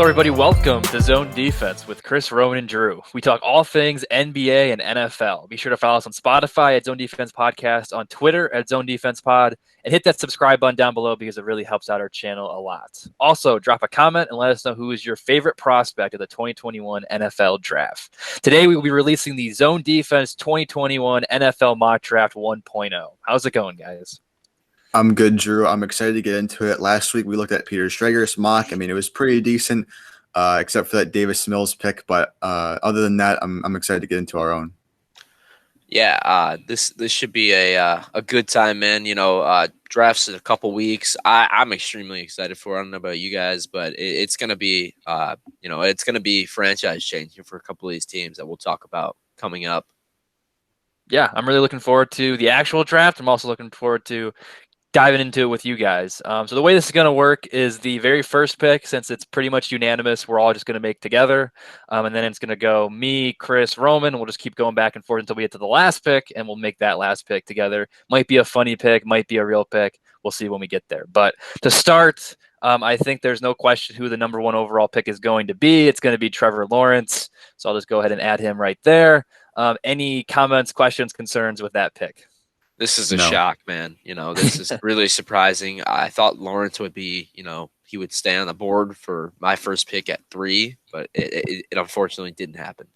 everybody. Welcome to Zone Defense with Chris, Roman, and Drew. We talk all things NBA and NFL. Be sure to follow us on Spotify at Zone Defense Podcast, on Twitter at Zone Defense Pod, and hit that subscribe button down below because it really helps out our channel a lot. Also, drop a comment and let us know who is your favorite prospect of the 2021 NFL Draft. Today, we will be releasing the Zone Defense 2021 NFL Mock Draft 1.0. How's it going, guys? I'm good, Drew. I'm excited to get into it. Last week, we looked at Peter Strager's mock. I mean, it was pretty decent, except for that Davis Mills pick. But other than that, I'm excited to get into our own. Yeah, this should be a good time, man. You know, drafts in a couple weeks. I'm extremely excited for it. I don't know about you guys, but it's going to be, it's going to be franchise changing for a couple of these teams that we'll talk about coming up. Yeah, I'm really looking forward to the actual draft. I'm also looking forward to diving into it with you guys. So the way this is going to work is the very first pick, since it's pretty much unanimous, we're all just going to make together. And then it's going to go me, Chris, Roman. We'll just keep going back and forth until we get to the last pick, and we'll make that last pick together. Might be a funny pick, might be a real pick. We'll see when we get there. But to start, I think there's no question who the number one overall pick is going to be. It's going to be Trevor Lawrence. So I'll just go ahead and add him right there. Any comments, questions, concerns with that pick? This is a shock, man. You know, this is really surprising. I thought Lawrence would be, he would stay on the board for my first pick at 3, but it unfortunately didn't happen.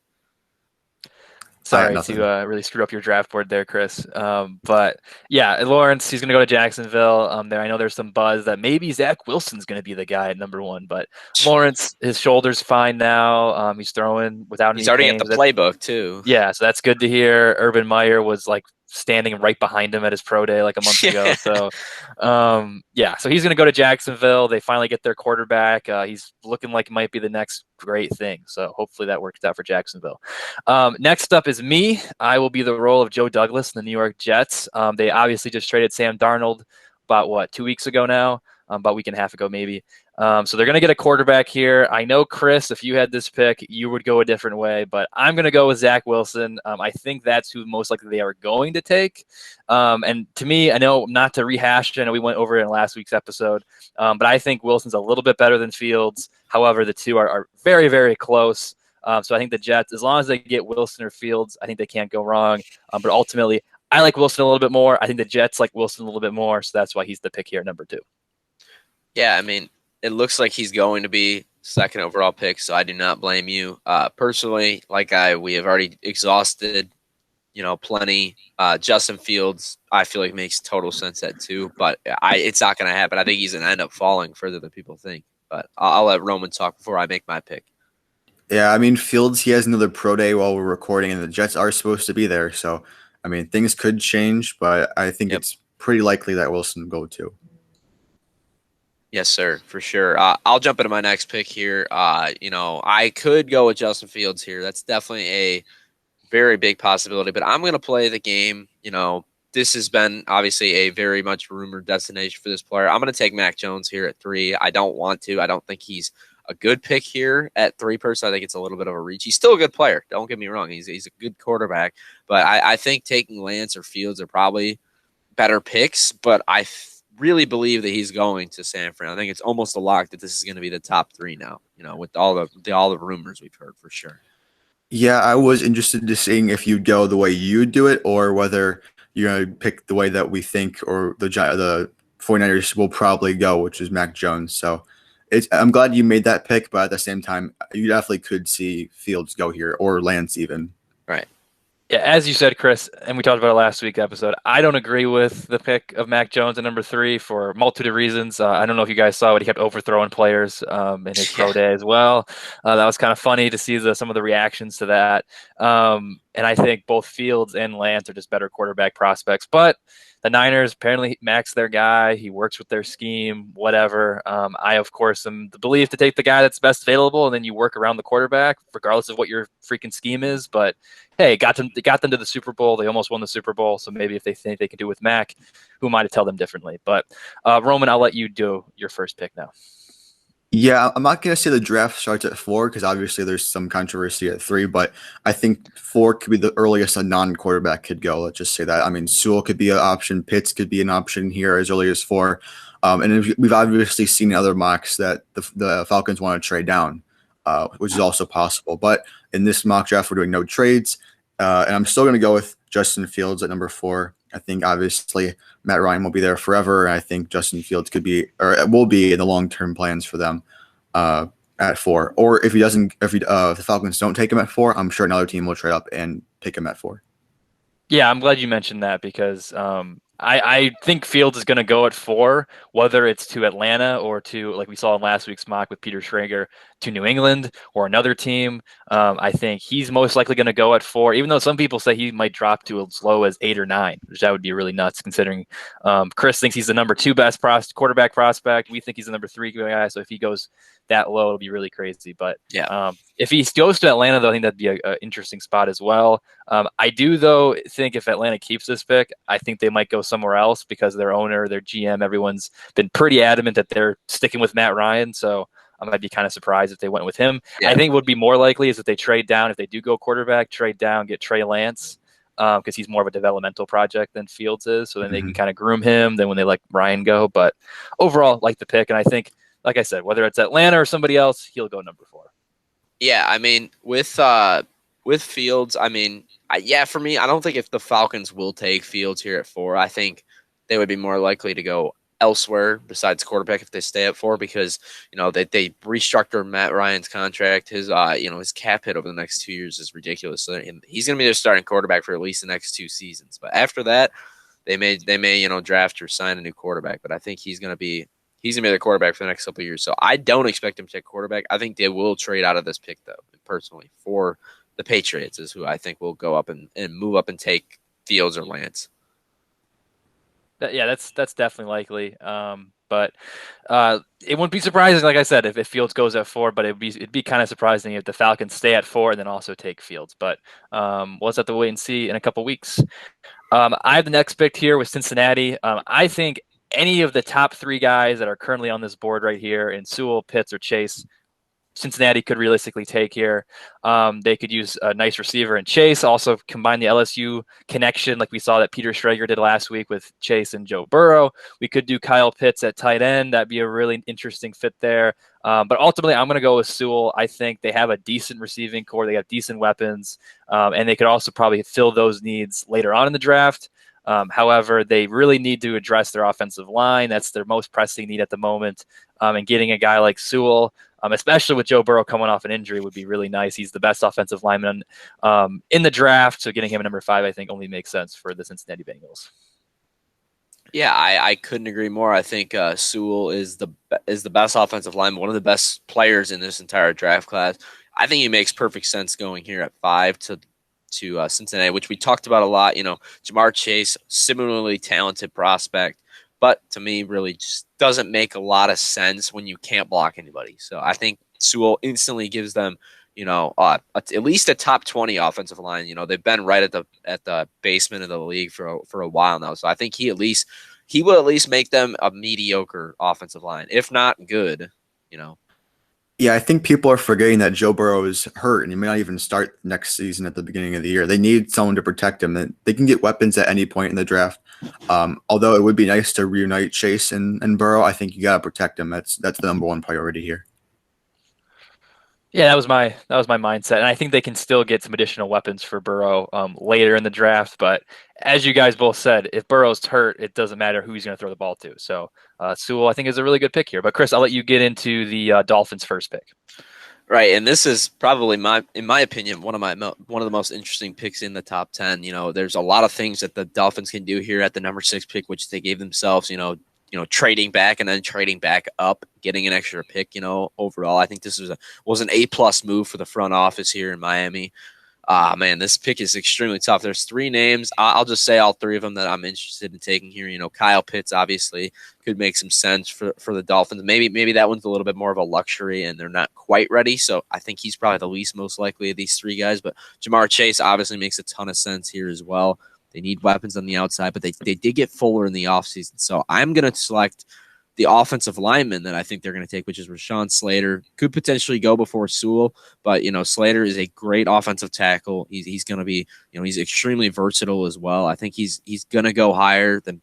Sorry to really screw up your draft board there, Chris. But yeah, Lawrence, he's going to go to Jacksonville. I know there's some buzz that maybe Zach Wilson's going to be the guy at number 1, but Lawrence, his shoulder's fine now. He's throwing without any He's already pain. at the playbook too. Yeah, so that's good to hear. Urban Meyer was like standing right behind him at his pro day like a month ago. So, so he's going to go to Jacksonville. They finally get their quarterback. He's looking like it might be the next great thing. So hopefully that works out for Jacksonville. Next up is me. I will be the role of Joe Douglas in the New York Jets. They obviously just traded Sam Darnold about 2 weeks ago now, about a week and a half ago maybe. So they're going to get a quarterback here. I know, Chris, if you had this pick, you would go a different way, but I'm going to go with Zach Wilson. I think that's who most likely they are going to take. And to me, I know not to rehash, I know we went over it in last week's episode, but I think Wilson's a little bit better than Fields. However, the two are very, very close. So I think the Jets, as long as they get Wilson or Fields, I think they can't go wrong. But ultimately, I like Wilson a little bit more. I think the Jets like Wilson a little bit more, so that's why he's the pick here at number 2. Yeah, I mean, it looks like he's going to be second overall pick, so I do not blame you. Personally, we have already exhausted, plenty. Justin Fields, I feel like makes total sense at 2, but it's not going to happen. I think he's going to end up falling further than people think. But I'll let Roman talk before I make my pick. Yeah, I mean, Fields, he has another pro day while we're recording, and the Jets are supposed to be there. So, I mean, things could change, but I think it's pretty likely that Wilson will go too. Yes, sir, for sure. I'll jump into my next pick here. I could go with Justin Fields here. That's definitely a very big possibility, but I'm going to play the game. This has been obviously a very much rumored destination for this player. I'm going to take Mack Jones here at 3. I don't want to. I don't think he's a good pick here at 3 personally. I think it's a little bit of a reach. He's still a good player. Don't get me wrong. He's a good quarterback, but I think taking Lance or Fields are probably better picks, but I really believe that he's going to San Fran. I think it's almost a lock that this is going to be the top 3 now, with all the rumors we've heard for sure. Yeah, I was interested in seeing if you'd go the way you do it or whether you're going to pick the way that we think or the 49ers will probably go, which is Mack Jones. So I'm glad you made that pick, but at the same time, you definitely could see Fields go here or Lance even. Right. Yeah, as you said, Chris, and we talked about it last week's episode, I don't agree with the pick of Mack Jones at number 3 for a multitude of reasons. I don't know if you guys saw what he kept overthrowing players in his pro day as well. That was kind of funny to see some of the reactions to that. And I think both Fields and Lance are just better quarterback prospects. But the Niners, apparently Mack's their guy. He works with their scheme, whatever. I, of course, am the belief to take the guy that's best available, and then you work around the quarterback, regardless of what your freaking scheme is. But, hey, got them to the Super Bowl. They almost won the Super Bowl. So maybe if they think they can do with Mack, who am I to tell them differently? But, Roman, I'll let you do your first pick now. Yeah, I'm not going to say the draft starts at 4 because obviously there's some controversy at 3, but I think 4 could be the earliest a non-quarterback could go. Let's just say that. I mean, Sewell could be an option. Pitts could be an option here as early as 4. And we've obviously seen in other mocks that the Falcons want to trade down, which is also possible. But in this mock draft, we're doing no trades. And I'm still going to go with Justin Fields at number 4. I think obviously Matt Ryan will be there forever. And I think Justin Fields could be, or will be in the long-term plans for them at 4. Or if the Falcons don't take him at 4, I'm sure another team will trade up and take him at 4. Yeah, I'm glad you mentioned that because I think Fields is going to go at 4, whether it's to Atlanta or to, like we saw in last week's mock with Peter Schrager, to New England or another team. I think he's most likely going to go at 4, even though some people say he might drop to as low as 8 or 9, which that would be really nuts considering Chris thinks he's the number 2 best quarterback prospect. We think he's the number 3 guy. So if he goes that low, it'll be really crazy. But yeah, if he goes to Atlanta, though, I think that'd be an interesting spot as well. I do, though, think if Atlanta keeps this pick, I think they might go somewhere else because their owner, their GM, everyone's been pretty adamant that they're sticking with Matt Ryan. So I might be kind of surprised if they went with him. Yeah. I think what would be more likely is if they trade down, if they do go quarterback, trade down, get Trey Lance, because he's more of a developmental project than Fields is. So then they can kind of groom him then when they let Ryan go. But overall, like the pick. And I think, like I said, whether it's Atlanta or somebody else, he'll go number 4. Yeah, I mean, with Fields, I mean, for me, I don't think if the Falcons will take Fields here at 4, I think they would be more likely to go elsewhere besides quarterback if they stay at 4 because, they restructure Matt Ryan's contract. His, his cap hit over the next 2 years is ridiculous. So he's going to be their starting quarterback for at least the next 2 seasons. But after that, they may draft or sign a new quarterback. But I think he's going to be their quarterback for the next couple of years. So I don't expect him to take quarterback. I think they will trade out of this pick, though, personally, for the Patriots is who I think will go up and move up and take Fields or Lance. Yeah, that's definitely likely. But it wouldn't be surprising, like I said, if Fields goes at 4, but it'd be kind of surprising if the Falcons stay at 4 and then also take Fields. But we'll just have to wait and see in a couple weeks. I have the next pick here with Cincinnati. I think any of the top 3 guys that are currently on this board right here in Sewell, Pitts, or Chase, Cincinnati could realistically take here. They could use a nice receiver in Chase, also combine the LSU connection like we saw that Peter Schrager did last week with Chase and Joe Burrow. We could do Kyle Pitts at tight end. That'd be a really interesting fit there. But ultimately, I'm going to go with Sewell. I think they have a decent receiving core. They have decent weapons, and they could also probably fill those needs later on in the draft. However, they really need to address their offensive line. That's their most pressing need at the moment. And getting a guy like Sewell, especially with Joe Burrow coming off an injury, would be really nice. He's the best offensive lineman in the draft. So getting him at number 5, I think, only makes sense for the Cincinnati Bengals. Yeah, I couldn't agree more. I think Sewell is the best offensive lineman, one of the best players in this entire draft class. I think he makes perfect sense going here at 5 to Cincinnati, which we talked about a lot. Jamar Chase, similarly talented prospect, but to me really just doesn't make a lot of sense when you can't block anybody. So I think Sewell instantly gives them, at least a top 20 offensive line. They've been right at the basement of the league for a while now. So I think he will at least make them a mediocre offensive line, if not good. Yeah, I think people are forgetting that Joe Burrow is hurt and he may not even start next season at the beginning of the year. They need someone to protect him. They can get weapons at any point in the draft. Although it would be nice to reunite Chase and Burrow, I think you got to protect him. That's the number 1 priority here. Yeah, that was my mindset, and I think they can still get some additional weapons for Burrow later in the draft. But as you guys both said, if Burrow's hurt, it doesn't matter who he's going to throw the ball to. So Sewell, I think, is a really good pick here. But Chris, I'll let you get into the Dolphins' first pick. Right, and this is probably in my opinion, one of the most interesting picks in the top 10. There's a lot of things that the Dolphins can do here at the number 6 pick, which they gave themselves. Trading back and then trading back up, getting an extra pick. Overall, I think this was an A+ move for the front office here in Miami. Man, this pick is extremely tough. There's 3 names. I'll just say all 3 of them that I'm interested in taking here. Kyle Pitts obviously could make some sense for the Dolphins. Maybe that one's a little bit more of a luxury and they're not quite ready. So I think he's probably the least most likely of these 3 guys. But Jamar Chase obviously makes a ton of sense here as well. They need weapons on the outside, but they did get Fuller in the offseason. So I'm going to select the offensive lineman that I think they're going to take, which is Rashawn Slater. Could potentially go before Sewell, but Slater is a great offensive tackle. He's going to be, he's extremely versatile as well. I think he's going to go higher than,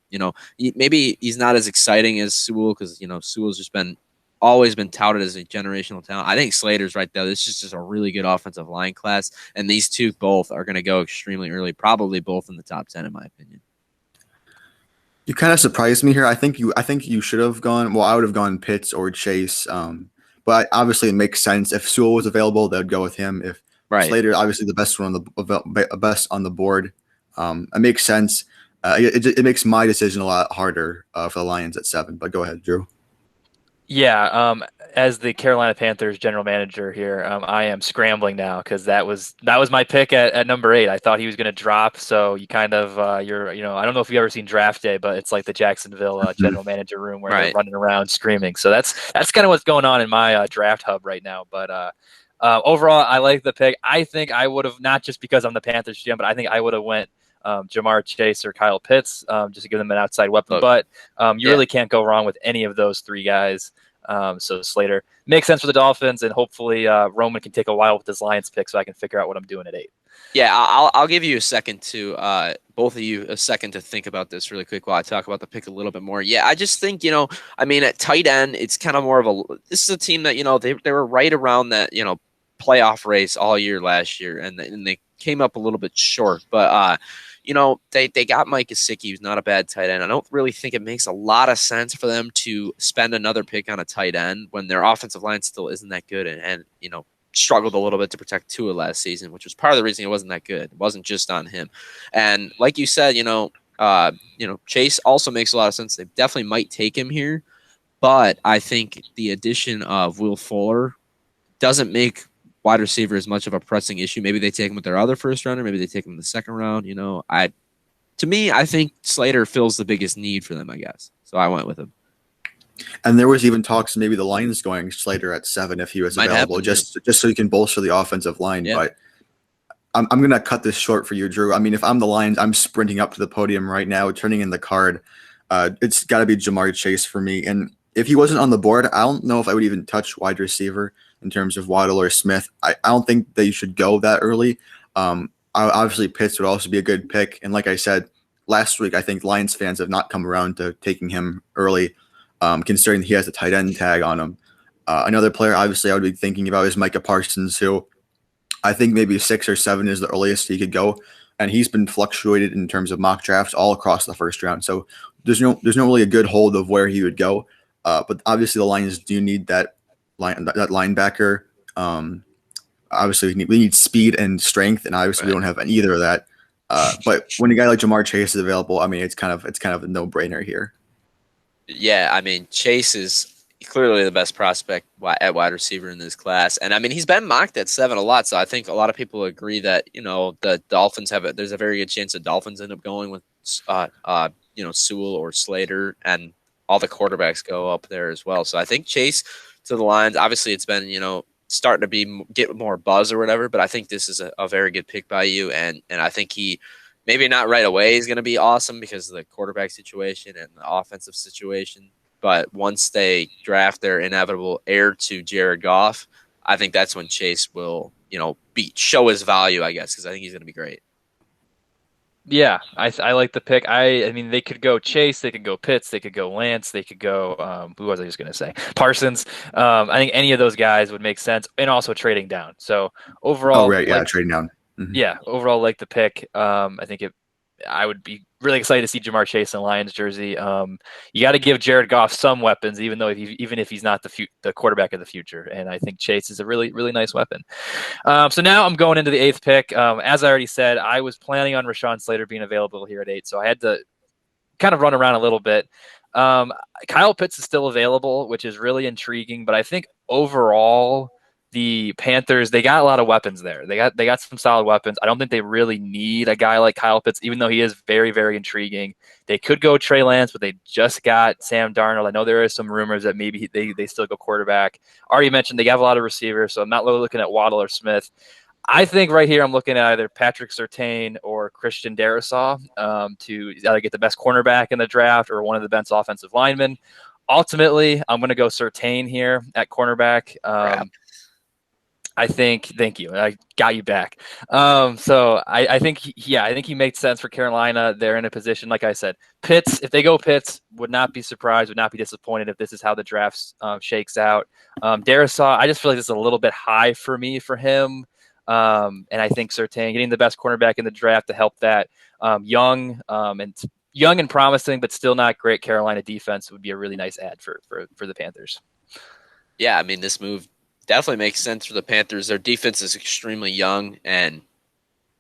maybe he's not as exciting as Sewell because Sewell's just always been touted as a generational talent. I think Slater's right there. This is just a really good offensive line class, and these two both are going to go extremely early, probably both in the top 10 in my opinion. You kind of surprised me here. I think you should have gone. Well, I would have gone Pitts or Chase. But obviously it makes sense. If Sewell was available, they'd go with him. If Slater, obviously the best one best on the board, it makes sense. It makes my decision a lot harder for the Lions at 7. But go ahead, Drew. Yeah, as the Carolina Panthers general manager here, I am scrambling now because that was my pick at number 8. I thought he was going to drop, so you kind of I don't know if you've ever seen Draft Day, but it's like the Jacksonville general manager room where they're running around screaming. So that's kind of what's going on in my draft hub right now. But overall, I like the pick. I think I would have, not just because I'm the Panthers GM, but I think I would have went Jamar Chase or Kyle Pitts, just to give them an outside weapon. But you really can't go wrong with any of those 3 guys. So Slater makes sense for the Dolphins, and hopefully Roman can take a while with his Lions pick so I can figure out what I'm doing at 8. Yeah, I'll give you a second to both of you a second to think about this really quick while I talk about the pick a little bit more. Yeah, I just think at tight end, it's kind of more of this is a team that they were right around that playoff race all year last year, and they came up a little bit short, but they got Mike Gesicki, who's not a bad tight end. I don't really think it makes a lot of sense for them to spend another pick on a tight end when their offensive line still isn't that good and struggled a little bit to protect Tua last season, which was part of the reason it wasn't that good. It wasn't just on him. And like you said, Chase also makes a lot of sense. They definitely might take him here, but I think the addition of Will Fuller doesn't make wide receiver is much of a pressing issue. Maybe they take him with their other first rounder. Maybe they take him in the second round. I think Slater fills the biggest need for them, I guess. So I went with him. And there was even talks maybe the Lions going Slater at 7 if he was available, just so you can bolster the offensive line. Yeah. But I'm going to cut this short for you, Drew. I mean, if I'm the Lions, I'm sprinting up to the podium right now, turning in the card. It's got to be Jamar Chase for me. And if he wasn't on the board, I don't know if I would even touch wide receiver in terms of Waddle or Smith. I don't think they should go that early. Obviously, Pitts would also be a good pick. And like I said, last week, I think Lions fans have not come around to taking him early, considering he has a tight end tag on him. Another player, obviously, I would be thinking about is Micah Parsons, who I think maybe 6 or 7 is the earliest he could go. And he's been fluctuated in terms of mock drafts all across the first round. So there's no really a good hold of where he would go. But obviously, the Lions do need that linebacker. Obviously, we need speed and strength, and obviously we don't have either of that. But when a guy like Jamar Chase is available, I mean, it's kind of a no-brainer here. Yeah, I mean, Chase is clearly the best prospect at wide receiver in this class, and I mean, he's been mocked at 7 a lot. So I think a lot of people agree that the Dolphins there's a very good chance the Dolphins end up going with Sewell or Slater, and all the quarterbacks go up there as well. So I think Chase to the Lions. Obviously, it's been starting to get more buzz or whatever, but I think this is a very good pick by you, and I think he maybe not right away is going to be awesome because of the quarterback situation and the offensive situation. But once they draft their inevitable heir to Jared Goff, I think that's when Chase will show his value, I guess, because I think he's going to be great. Yeah, I like the pick. I mean, they could go Chase, they could go Pitts, they could go Lance, they could go who was I just going to say? Parsons. I think any of those guys would make sense, and also trading down. So overall, trading down. Mm-hmm. Yeah, overall, like the pick. I think I would be really excited to see Jamar Chase in Lions jersey. You got to give Jared Goff some weapons, even if he's not the quarterback of the future. And I think Chase is a really, really nice weapon. So now I'm going into the 8th pick. As I already said, I was planning on Rashawn Slater being available here at 8, so I had to kind of run around a little bit. Kyle Pitts is still available, which is really intriguing. But I think overall, the Panthers, they got a lot of weapons there. They got some solid weapons. I don't think they really need a guy like Kyle Pitts, even though he is very, very intriguing. They could go Trey Lance, but they just got Sam Darnold. I know there is some rumors that maybe they still go quarterback. Already mentioned they have a lot of receivers, so I'm not really looking at Waddle or Smith. I think right here I'm looking at either Patrick Surtain or Christian Darrisaw to either get the best cornerback in the draft or one of the best offensive linemen. Ultimately, I'm going to go Surtain here at cornerback. Crap. Thank you. I got you back. So I think, I think he makes sense for Carolina. They're in a position, like I said, Pitts, if they go Pitts, would not be surprised, would not be disappointed if this is how the draft shakes out. Darisaw, I just feel like this is a little bit high for me for him. And I think Surtain getting the best cornerback in the draft to help that young and promising, but still not great Carolina defense would be a really nice add for the Panthers. Yeah, I mean, this move definitely makes sense for the Panthers. Their defense is extremely young, and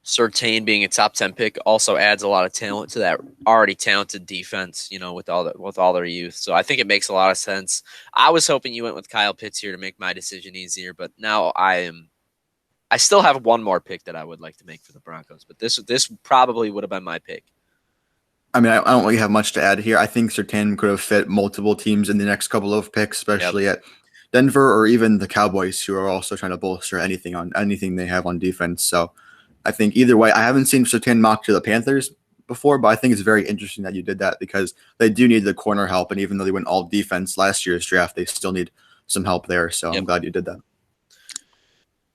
Surtain being a top 10 pick also adds a lot of talent to that already talented defense, with all their youth. So I think it makes a lot of sense. I was hoping you went with Kyle Pitts here to make my decision easier, but now I still have one more pick that I would like to make for the Broncos, but this probably would have been my pick. I mean, I don't really have much to add here. I think Surtain could have fit multiple teams in the next couple of picks, especially at Denver or even the Cowboys, who are also trying to bolster anything they have on defense. So I think either way, I haven't seen Surtain mocked to the Panthers before, but I think it's very interesting that you did that because they do need the corner help. And even though they went all defense last year's draft, they still need some help there. So I'm glad you did that.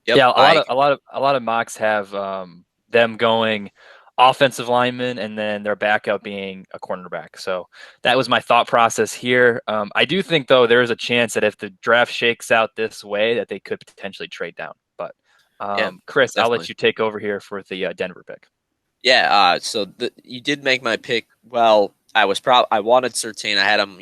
Yep, yeah, a lot of mocks have them going offensive lineman and then their backup being a cornerback. So that was my thought process here. I do think though there is a chance that if the draft shakes out this way, that they could potentially trade down. But Chris, definitely. I'll let you take over here for the Denver pick. Yeah. So you did make my pick. Well, I wanted Surtain. I had him.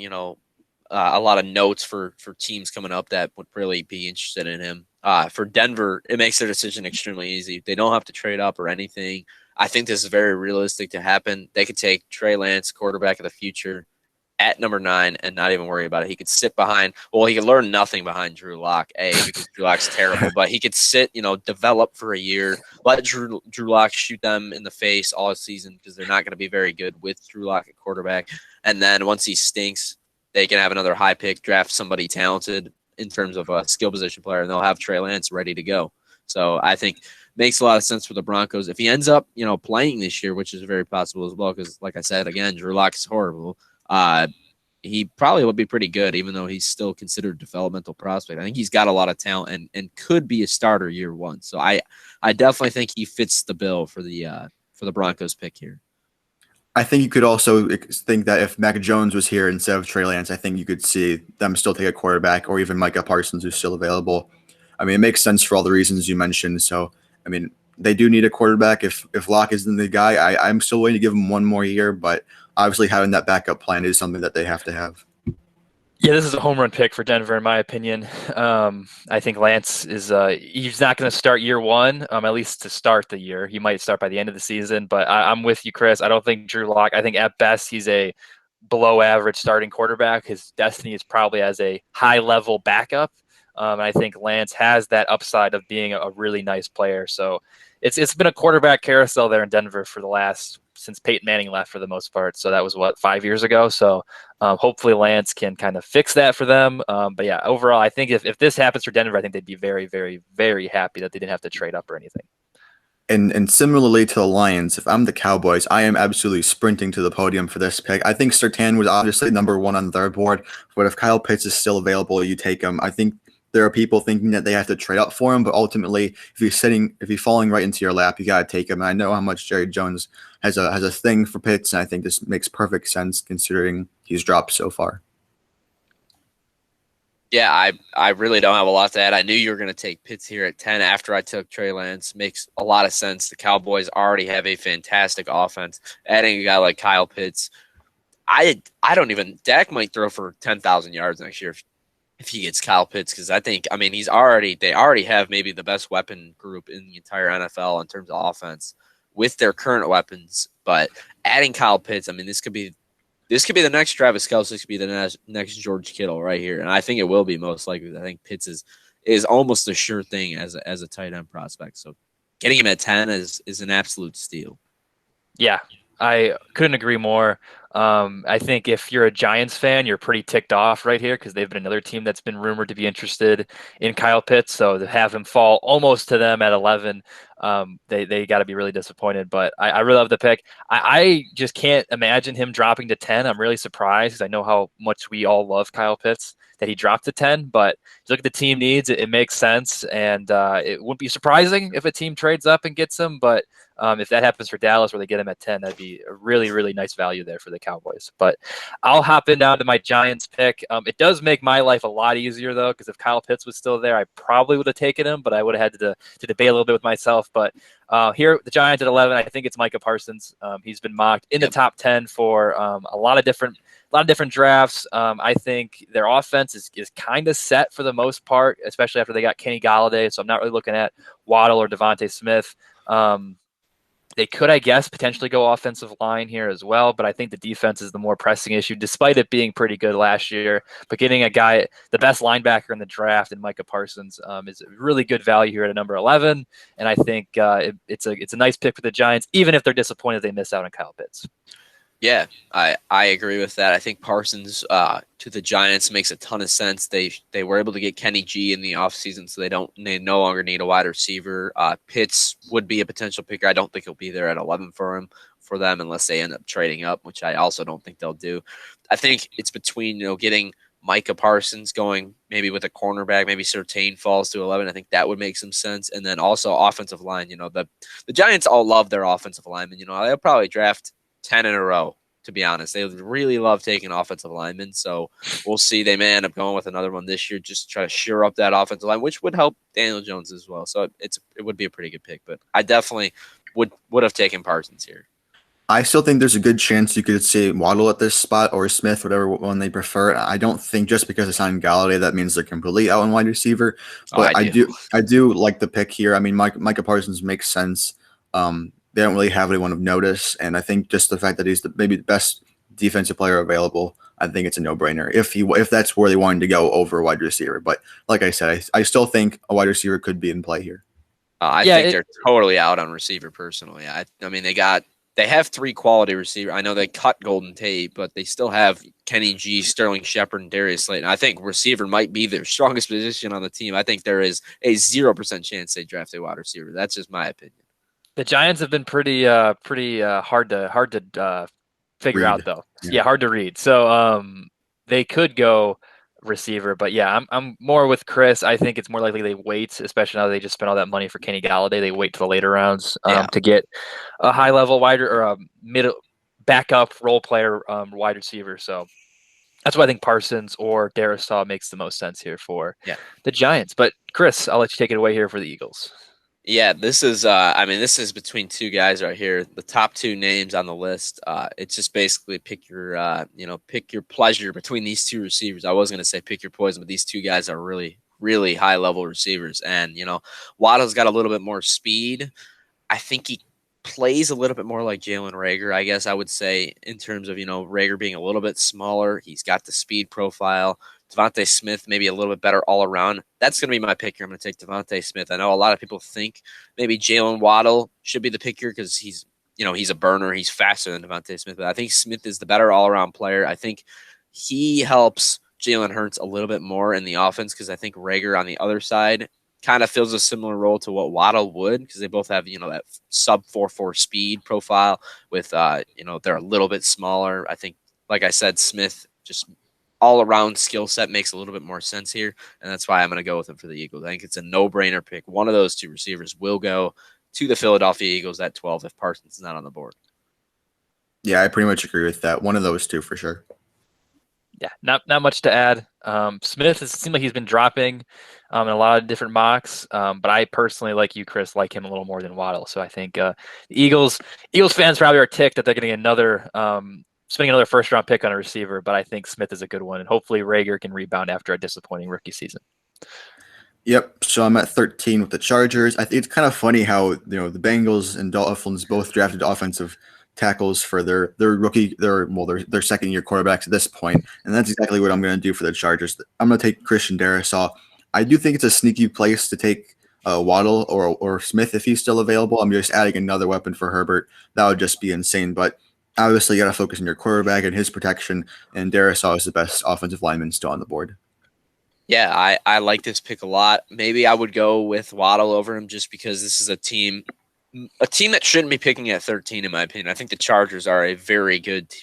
A lot of notes for teams coming up that would really be interested in him. For Denver, it makes their decision extremely easy. They don't have to trade up or anything. I think this is very realistic to happen. They could take Trey Lance, quarterback of the future, at number 9 and not even worry about it. He could sit behind. Well, he could learn nothing behind Drew Lock, because Drew Lock's terrible. But he could sit, develop for a year, let Drew Lock shoot them in the face all season because they're not going to be very good with Drew Lock at quarterback. And then once he stinks, they can have another high pick, draft somebody talented in terms of a skill position player, and they'll have Trey Lance ready to go. So I think makes a lot of sense for the Broncos. If he ends up, playing this year, which is very possible as well, because like I said, again, Drew Lock is horrible. He probably would be pretty good, even though he's still considered a developmental prospect. I think he's got a lot of talent and could be a starter year one. So I definitely think he fits the bill for the Broncos pick here. I think you could also think that if Mack Jones was here instead of Trey Lance, I think you could see them still take a quarterback or even Micah Parsons who's still available. I mean, it makes sense for all the reasons you mentioned. So, I mean, they do need a quarterback. If Locke isn't the guy, I'm still waiting to give him one more year, but obviously having that backup plan is something that they have to have. Yeah, this is a home run pick for Denver, in my opinion. I think Lance is he's not going to start year one, at least to start the year. He might start by the end of the season, but I'm with you, Chris. I don't think Drew Lock. I think at best he's a below average starting quarterback. His destiny is probably as a high level backup. I think Lance has that upside of being a really nice player. So it's been a quarterback carousel there in Denver for since Peyton Manning left for the most part. So that was 5 years ago. So hopefully Lance can kind of fix that for them. But yeah, overall, I think if this happens for Denver, I think they'd be very, very, very happy that they didn't have to trade up or anything. And similarly to the Lions, if I'm the Cowboys, I am absolutely sprinting to the podium for this pick. I think Surtain was obviously number 1 on their board, but if Kyle Pitts is still available, you take him. I think there are people thinking that they have to trade up for him, but ultimately, if he's falling right into your lap, you got to take him. And I know how much Jerry Jones has a thing for Pitts, and I think this makes perfect sense considering he's dropped so far. Yeah, I really don't have a lot to add. I knew you were going to take Pitts here at 10 after I took Trey Lance. Makes a lot of sense. The Cowboys already have a fantastic offense. Adding a guy like Kyle Pitts, I don't even – Dak might throw for 10,000 yards next year if he gets Kyle Pitts, because they already have maybe the best weapon group in the entire NFL in terms of offense with their current weapons. But adding Kyle Pitts, this could be the next Travis Kelce. This could be the next George Kittle right here, and I think it will be most likely. I think Pitts is almost a sure thing as a tight end prospect. So getting him at 10 is an absolute steal. Yeah, I couldn't agree more. I think if you're a Giants fan, you're pretty ticked off right here because they've been another team that's been rumored to be interested in Kyle Pitts. So to have him fall almost to them at 11, they got to be really disappointed. But I really love the pick. I just can't imagine him dropping to 10. I'm really surprised because I know how much we all love Kyle Pitts that he dropped to 10. But if you look at the team needs, it makes sense. And it wouldn't be surprising if a team trades up and gets him. But if that happens for Dallas where they get him at 10, that'd be a really, really nice value there for the Cowboys. But I'll hop in down to my Giants pick. It does make my life a lot easier, though, because if Kyle Pitts was still there, I probably would have taken him, but I would have had to debate a little bit with myself. But here, the Giants at 11, I think it's Micah Parsons. He's been mocked in the top 10 for a lot of different drafts. I think their offense is kind of set for the most part, especially after they got Kenny Golladay. So I'm not really looking at Waddle or Devontae Smith. They could, I guess, potentially go offensive line here as well, but I think the defense is the more pressing issue, despite it being pretty good last year. But getting a guy, the best linebacker in the draft, in Micah Parsons, is a really good value here at number 11. And I think it's a nice pick for the Giants, even if they're disappointed they miss out on Kyle Pitts. Yeah, I agree with that. I think Parsons to the Giants makes a ton of sense. They were able to get Kenny G in the offseason, so they no longer need a wide receiver. Pitts would be a potential picker. I don't think he'll be there at 11 for them unless they end up trading up, which I also don't think they'll do. I think it's between getting Micah Parsons going maybe with a cornerback, maybe Surtain falls to 11. I think that would make some sense. And then also offensive line. The Giants all love their offensive linemen. They'll probably draft 10 in a row, to be honest. They really love taking offensive linemen, so we'll see. They may end up going with another one this year just to try to shore up that offensive line, which would help Daniel Jones as well. So it would be a pretty good pick, but I definitely would have taken Parsons here. I still think there's a good chance you could see Waddle at this spot or Smith, whatever one they prefer. I don't think just because it's on Golladay that means they're completely out on wide receiver, but I do like the pick here. I mean, Micah Parsons makes sense. They don't really have anyone of notice, and I think just the fact that he's maybe the best defensive player available, I think it's a no-brainer if that's where they wanted to go over a wide receiver. But like I said, I still think a wide receiver could be in play here. I think they're totally out on receiver personally. I mean, they have 3 quality receivers. I know they cut Golden Tate, but they still have Kenny G, Sterling Shepard, and Darius Slayton. I think receiver might be their strongest position on the team. I think there is a 0% chance they draft a wide receiver. That's just my opinion. The Giants have been pretty hard to figure out, though. Yeah, hard to read. So they could go receiver, but yeah, I'm more with Chris. I think it's more likely they wait, especially now they just spent all that money for Kenny Golladay. They wait till the later rounds to get a high level wide or a middle backup role player wide receiver. So that's why I think Parsons or Darisaw makes the most sense here for the Giants. But Chris, I'll let you take it away here for the Eagles. Yeah, this is between 2 guys right here. The top 2 names on the list. It's just basically pick your pleasure between these 2 receivers. I was going to say pick your poison, but these 2 guys are really, really high level receivers. And, Waddle's got a little bit more speed. I think he plays a little bit more like Jalen Reagor, I guess I would say, in terms of, Reagor being a little bit smaller. He's got the speed profile. Devontae Smith, maybe a little bit better all around. That's going to be my pick here. I'm going to take Devontae Smith. I know a lot of people think maybe Jalen Waddle should be the pick here because he's a burner. He's faster than Devontae Smith. But I think Smith is the better all-around player. I think he helps Jalen Hurts a little bit more in the offense because I think Reagor on the other side kind of fills a similar role to what Waddle would because they both have, that sub 4.4 speed profile with, they're a little bit smaller. I think, like I said, Smith just – all-around skill set makes a little bit more sense here, and that's why I'm going to go with him for the Eagles. I think it's a no-brainer pick. One of those 2 receivers will go to the Philadelphia Eagles at 12 if Parsons is not on the board. Yeah, I pretty much agree with that. One of those 2 for sure. Yeah, not much to add. Smith, it seems like he's been dropping in a lot of different mocks, but I personally, like you, Chris, like him a little more than Waddle. So I think the Eagles fans probably are ticked that they're getting spending another first-round pick on a receiver, but I think Smith is a good one, and hopefully Reagor can rebound after a disappointing rookie season. Yep. So I'm at 13 with the Chargers. I think it's kind of funny how the Bengals and Dolphins both drafted offensive tackles for their second-year quarterbacks at this point, and that's exactly what I'm going to do for the Chargers. I'm going to take Christian Darrisaw. I do think it's a sneaky place to take Waddle or Smith if he's still available. I'm just adding another weapon for Herbert. That would just be insane, but obviously you got to focus on your quarterback and his protection, and Darisaw is the best offensive lineman still on the board. Yeah, I like this pick a lot. Maybe I would go with Waddle over him just because this is a team that shouldn't be picking at 13, in my opinion. I think the Chargers are a very good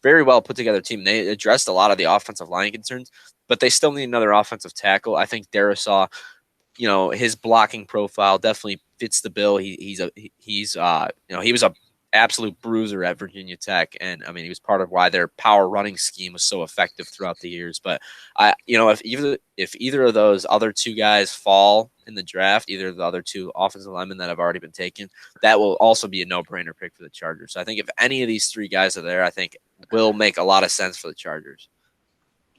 very well put together team. They addressed a lot of the offensive line concerns, but they still need another offensive tackle. I think Darisaw, his blocking profile definitely fits the bill. He was a absolute bruiser at Virginia Tech, and I mean he was part of why their power running scheme was so effective throughout the years. But if either of those other two guys fall in the draft, either of the other two offensive linemen that have already been taken, that will also be a no-brainer pick for the Chargers. So I think if any of these three guys are there, I think will make a lot of sense for the Chargers.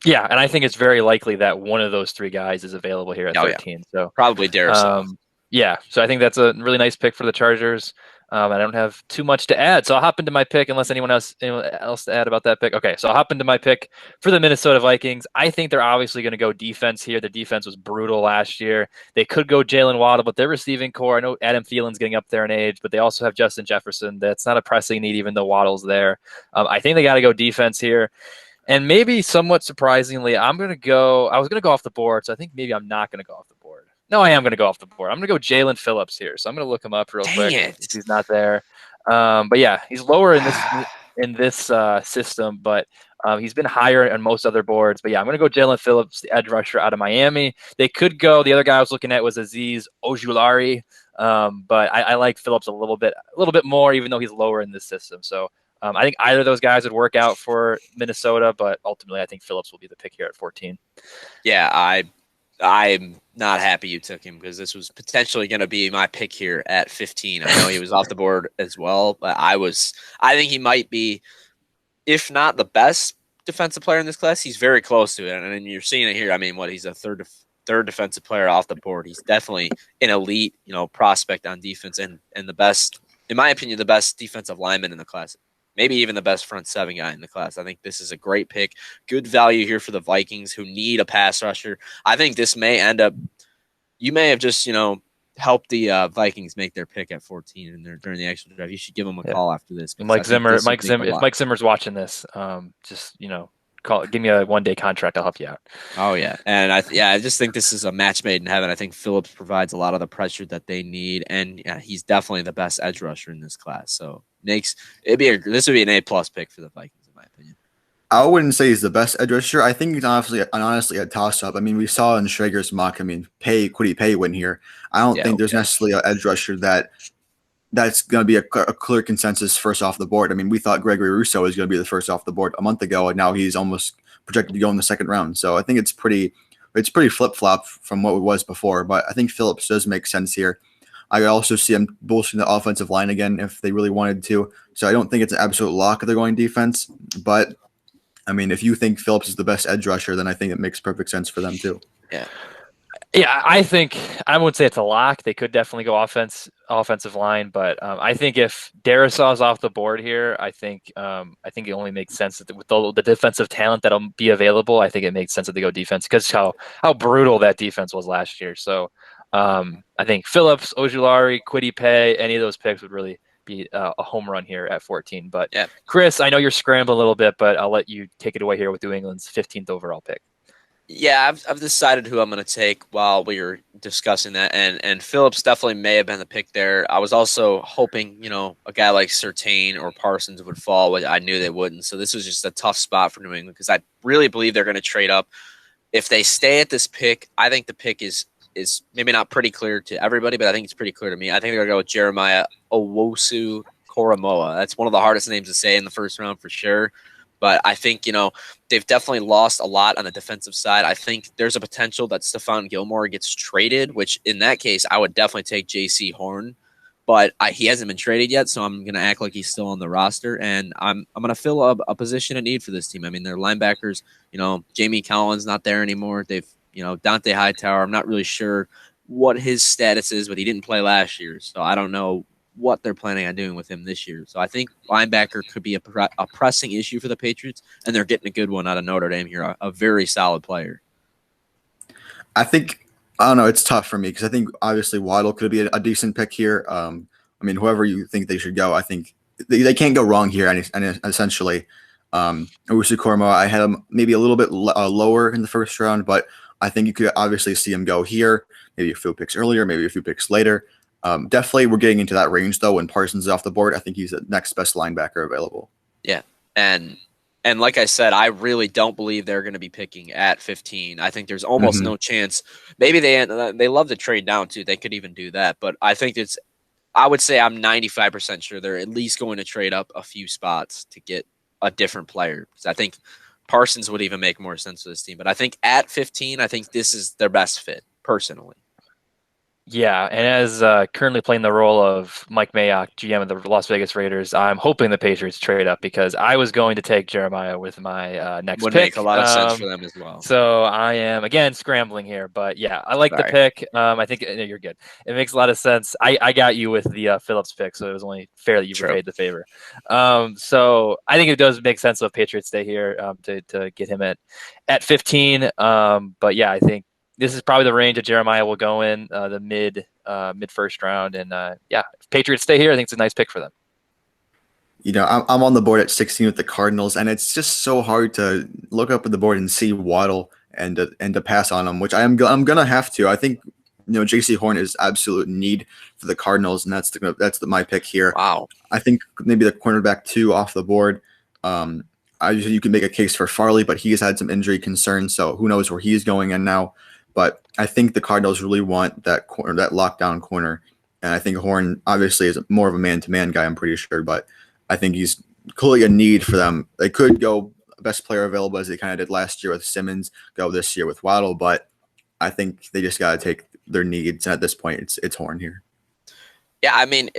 Yeah, and I think it's very likely that one of those three guys is available here at 13. Yeah. So probably Darisaw. Yeah, so I think that's a really nice pick for the Chargers. I don't have too much to add, so I'll hop into my pick unless anyone else to add about that pick. Okay, so I'll hop into my pick for the Minnesota Vikings. I think they're obviously going to go defense here. The defense was brutal last year. They could go Jalen Waddle, but their receiving core, I know Adam Thielen's getting up there in age, but they also have Justin Jefferson. That's not a pressing need, even though Waddle's there. I think they got to go defense here. And maybe somewhat surprisingly, I was going to go off the board, so I think maybe I'm not going to go off the board. No, I am going to go off the board. I'm going to go Jalen Phillips here. So I'm going to look him up real quick. If he's not there. But yeah, he's lower in this system, but he's been higher on most other boards. But yeah, I'm going to go Jalen Phillips, the edge rusher out of Miami. They could go. The other guy I was looking at was Azeez Ojulari. But I like Phillips a little bit more, even though he's lower in this system. So I think either of those guys would work out for Minnesota, but ultimately I think Phillips will be the pick here at 14. Yeah, I'm not happy you took him because this was potentially going to be my pick here at 15. I know he was off the board as well, but I think he might be, if not the best defensive player in this class, he's very close to it. And you're seeing it here. I mean, he's a third defensive player off the board. He's definitely an elite, prospect on defense and the best, in my opinion, the best defensive lineman in the class. Maybe even the best front seven guy in the class. I think this is a great pick. Good value here for the Vikings who need a pass rusher. I think this may end up – you may have just, helped the Vikings make their pick at 14 during the actual draft. You should give them a call after this. If Mike Zimmer's watching this, just, give me a one-day contract. I'll help you out. Oh, yeah. And I just think this is a match made in heaven. I think Phillips provides a lot of the pressure that they need, and he's definitely the best edge rusher in this class. So this would be an A+ pick for the Vikings, in my opinion. I wouldn't say he's the best edge rusher. I think he's honestly a toss-up. I mean, we saw in Schrager's mock, Kwity Paye win here. I don't think there's necessarily an edge rusher that's going to be a clear consensus first off the board. I mean, we thought Gregory Rousseau was going to be the first off the board a month ago, and now he's almost projected to go in the second round. So I think it's pretty flip-flop from what it was before, but I think Phillips does make sense here. I also see him bolstering the offensive line again if they really wanted to. So I don't think it's an absolute lock they're going defense, but I mean, if you think Phillips is the best edge rusher, then I think it makes perfect sense for them too. Yeah, I would say it's a lock. They could definitely go offensive line, but I think if Darisaw is off the board here, I think it only makes sense that with the defensive talent that'll be available, I think it makes sense that they go defense because how brutal that defense was last year. So I think Phillips, Ojulari, Kwity Paye, any of those picks would really be a home run here at 14. But yeah. Chris, I know you're scrambling a little bit, but I'll let you take it away here with New England's 15th overall pick. Yeah, I've decided who I'm going to take while we were discussing that, and Phillips definitely may have been the pick there. I was also hoping, a guy like Surtain or Parsons would fall, but I knew they wouldn't. So this was just a tough spot for New England because I really believe they're going to trade up. If they stay at this pick, I think the pick is maybe not pretty clear to everybody, but I think it's pretty clear to me. I think they're going to go with Jeremiah Owusu-Koramoah. That's one of the hardest names to say in the first round for sure. But I think, they've definitely lost a lot on the defensive side. I think there's a potential that Stephon Gilmore gets traded, which in that case, I would definitely take J.C. Horn. But he hasn't been traded yet, so I'm going to act like he's still on the roster. And I'm going to fill a position of need for this team. I mean, their linebackers, Jamie Collins not there anymore. They've, Dante Hightower, I'm not really sure what his status is, but he didn't play last year. So I don't know what they're planning on doing with him this year. So I think linebacker could be a pressing issue for the Patriots, and they're getting a good one out of Notre Dame here, a very solid player. I don't know, it's tough for me because I think obviously Waddle could be a decent pick here. Whoever you think they should go, I think they can't go wrong here. And essentially, Owusu Koroma, I had him maybe a little bit lower in the first round, but I think you could obviously see him go here, maybe a few picks earlier, maybe a few picks later. Definitely, we're getting into that range though. When Parsons is off the board, I think he's the next best linebacker available. Yeah, and like I said, I really don't believe they're going to be picking at 15. I think there's almost no chance. Maybe they love to trade down too. They could even do that, but I think I would say I'm 95% sure they're at least going to trade up a few spots to get a different player. Because I think Parsons would even make more sense for this team. But I think at 15, I think this is their best fit personally. Yeah, and as currently playing the role of Mike Mayock, GM of the Las Vegas Raiders, I'm hoping the Patriots trade up because I was going to take Jeremiah with my next Would pick. make a lot of sense for them as well. So I am, again, scrambling here. But yeah, I like the pick. I think you're good. It makes a lot of sense. I got you with the Phillips pick, so it was only fair that you paid the favor. So I think it does make sense if Patriots stay here to get him at 15. But yeah, I think this is probably the range that Jeremiah will go in, the mid first round. And if Patriots stay here, I think it's a nice pick for them. You know, I'm on the board at 16 with the Cardinals, and it's just so hard to look up at the board and see Waddle and to pass on him, which I'm gonna have to. I think J.C. Horn is absolute need for the Cardinals, and that's my pick here. Wow. I think maybe the cornerback 2 off the board. You can make a case for Farley, but he has had some injury concerns, so who knows where he's going in now. But I think the Cardinals really want that corner, that lockdown corner. And I think Horn obviously is more of a man-to-man guy, I'm pretty sure. But I think he's clearly a need for them. They could go best player available as they kind of did last year with Simmons, go this year with Waddle. But I think they just got to take their needs. And at this point, it's Horn here. Yeah, I mean,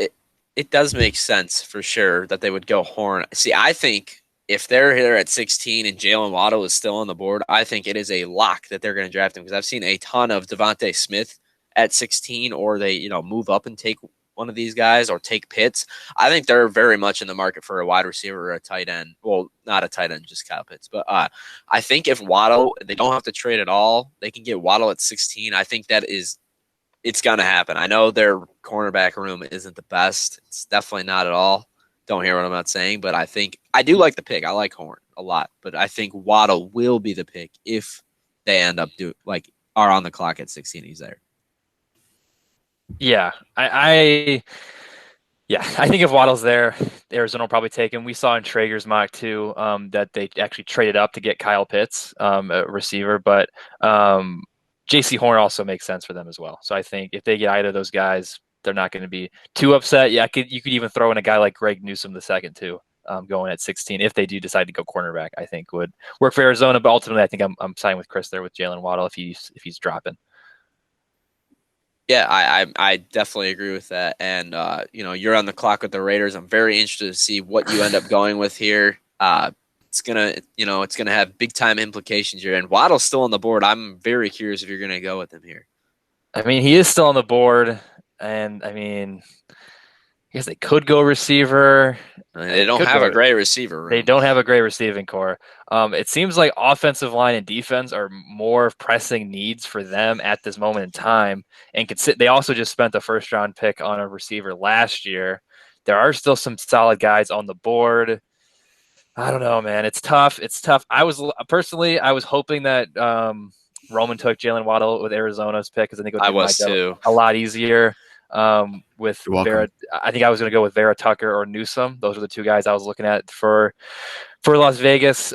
it does make sense for sure that they would go Horn. See, I think if they're here at 16 and Jalen Waddle is still on the board, I think it is a lock that they're going to draft him because I've seen a ton of Devontae Smith at 16, or they move up and take one of these guys or take Pitts. I think they're very much in the market for a wide receiver or a tight end. Well, not a tight end, just Kyle Pitts. But I think if Waddle, they don't have to trade at all. They can get Waddle at 16. I think it's going to happen. I know their cornerback room isn't the best. It's definitely not at all. Don't hear what I'm not saying, but I do like the pick. I like Horn a lot, but I think Waddle will be the pick if they end up are on the clock at 16. He's there. Yeah, I think if Waddle's there, Arizona will probably take him. We saw in Traeger's mock too that they actually traded up to get Kyle Pitts, a receiver, but J.C. Horn also makes sense for them as well. So I think if they get either of those guys, they're not going to be too upset. Yeah, you could even throw in a guy like Greg Newsome the second too, going at 16 if they do decide to go cornerback. I think would work for Arizona, but ultimately I think I'm siding with Chris there with Jalen Waddle if he's dropping. Yeah, I definitely agree with that. And you're on the clock with the Raiders. I'm very interested to see what you end up going with here. It's gonna have big time implications here. And Waddle's still on the board. I'm very curious if you're gonna go with him here. I mean, he is still on the board. And I mean, I guess they could go receiver. They don't have a great receiver room. They don't have a great receiving core. It seems like offensive line and defense are more pressing needs for them at this moment in time. And they also just spent a first-round pick on a receiver last year. There are still some solid guys on the board. I don't know, man. It's tough. I was hoping that Roman took Jalen Waddle with Arizona's pick because I think it would make my job a lot easier. With Vera, I think I was going to go with Vera Tucker or Newsome. Those are the two guys I was looking at for Las Vegas.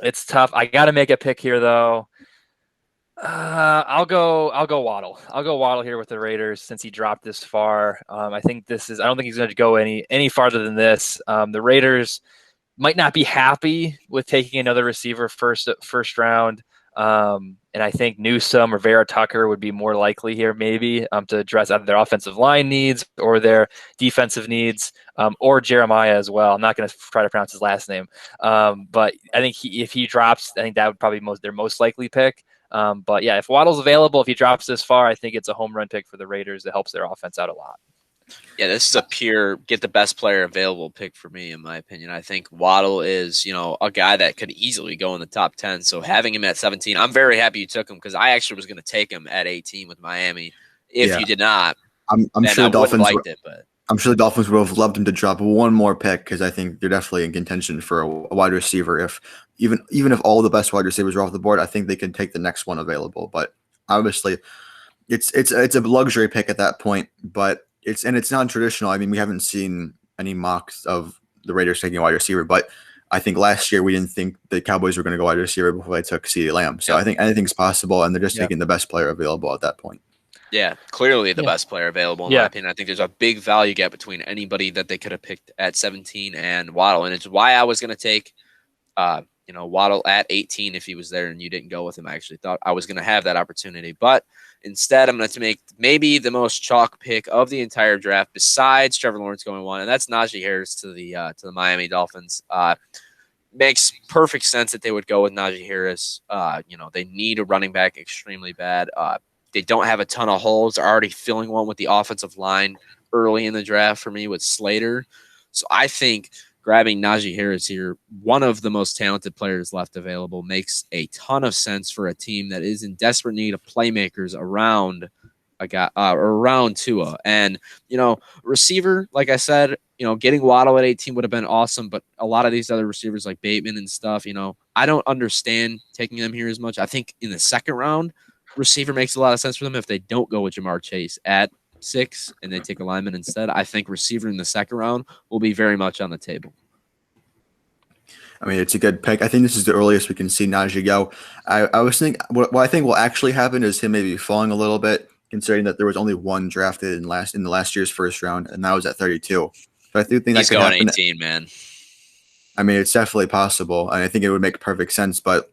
It's tough. I got to make a pick here though. I'll go Waddle. I'll go Waddle here with the Raiders since he dropped this far. I don't think he's going to go any farther than this. The Raiders might not be happy with taking another receiver first round. And I think Newsome or Vera Tucker would be more likely here maybe to address either their offensive line needs or their defensive needs, or Jeremiah as well. I'm not going to try to pronounce his last name. But I think if he drops, I think that would probably be their most likely pick. But yeah, if Waddle's available, if he drops this far, I think it's a home run pick for the Raiders that helps their offense out a lot. Yeah, this is a pure get the best player available pick for me, in my opinion. I think Waddle is, a guy that could easily go in the top 10. So having him at 17, I'm very happy you took him because I actually was going to take him at 18 with Miami. If you did not, I'm sure the Dolphins liked it, but I'm sure the Dolphins would have loved him to drop one more pick because I think they're definitely in contention for a wide receiver. If even if all the best wide receivers are off the board, I think they can take the next one available. But obviously, it's a luxury pick at that point. But it's non-traditional. I mean, we haven't seen any mocks of the Raiders taking a wide receiver, but I think last year we didn't think the Cowboys were going to go wide receiver before they took CeeDee Lamb. So I think anything's possible, and they're just taking the best player available at that point. Yeah, clearly the best player available in my opinion. I think there's a big value gap between anybody that they could have picked at 17 and Waddle, and it's why I was going to take, Waddle at 18 if he was there and you didn't go with him. I actually thought I was going to have that opportunity, but instead I'm going to make maybe the most chalk pick of the entire draft besides Trevor Lawrence going 1, and that's Najee Harris to the Miami Dolphins. Makes perfect sense that they would go with Najee Harris. They need a running back extremely bad. They don't have a ton of holes. They're already filling one with the offensive line early in the draft for me with Slater. So I think grabbing Najee Harris here, one of the most talented players left available, makes a ton of sense for a team that is in desperate need of playmakers around around Tua. And, receiver, like I said, getting Waddle at 18 would have been awesome, but a lot of these other receivers like Bateman and stuff, I don't understand taking them here as much. I think in the second round, receiver makes a lot of sense for them if they don't go with Jamar Chase at 6 and they take a lineman instead. I think receiver in the second round will be very much on the table. I mean, it's a good pick. I think this is the earliest we can see Najee go. I was thinking what I think will actually happen is him maybe falling a little bit, considering that there was only one drafted in the last year's first round, and that was at 32. So I do think he's that could going happen. 18, man. I mean, it's definitely possible, and I think it would make perfect sense, but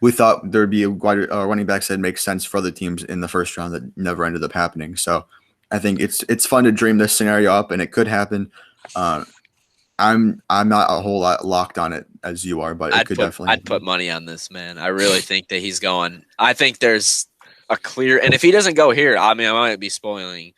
we thought there'd be a running backs that makes sense for other teams in the first round that never ended up happening. So I think it's fun to dream this scenario up, and it could happen. I'm not a whole lot locked on it as you are, but I'd put money on this, man. I really think that he's going. I think there's a clear, and if he doesn't go here, I mean, I might be spoiling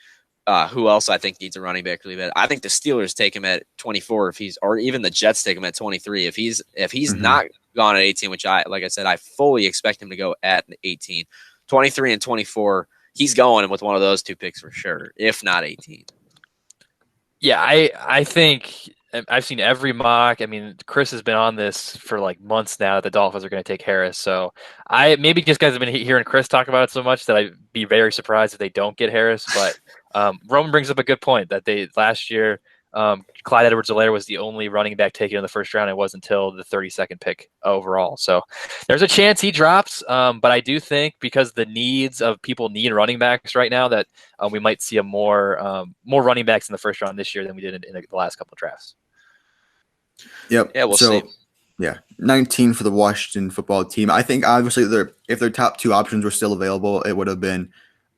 who else I think needs a running back really bad. I think the Steelers take him at 24 or even the Jets take him at 23 if he's not gone at 18, which like I said, I fully expect him to go at 18, 23 and 24. He's going with one of those two picks for sure, if not 18. Yeah, I think I've seen every mock. I mean, Chris has been on this for like months now that the Dolphins are going to take Harris. So maybe just guys have been hearing Chris talk about it so much that I'd be very surprised if they don't get Harris. But Roman brings up a good point that last year, Clyde Edwards-Helaire was the only running back taken in the first round. It wasn't until the 32nd pick overall. So there's a chance he drops. But I do think because the needs of people need running backs right now that we might see more running backs in the first round this year than we did in the last couple of drafts. Yep. Yeah, we'll see. Yeah, 19 for the Washington football team. I think obviously if their top two options were still available, it would have been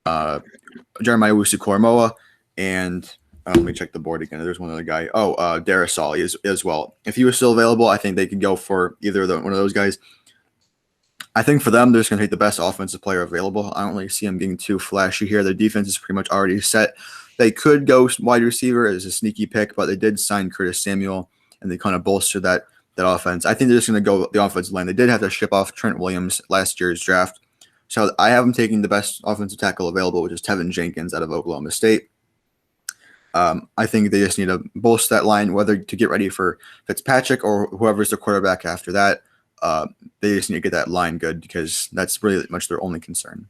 Jeremiah Owusu-Koramoah and let me check the board again. There's one other guy. Darius Solly as well. If he was still available, I think they could go for either one of those guys. I think for them, they're just going to take the best offensive player available. I don't really see them getting too flashy here. Their defense is pretty much already set. They could go wide receiver as a sneaky pick, but they did sign Curtis Samuel, and they kind of bolstered that offense. I think they're just going to go the offensive line. They did have to ship off Trent Williams last year's draft. So I have them taking the best offensive tackle available, which is Tevin Jenkins out of Oklahoma State. I think they just need to bolster that line, whether to get ready for Fitzpatrick or whoever's the quarterback after that. They just need to get that line good because that's really much their only concern.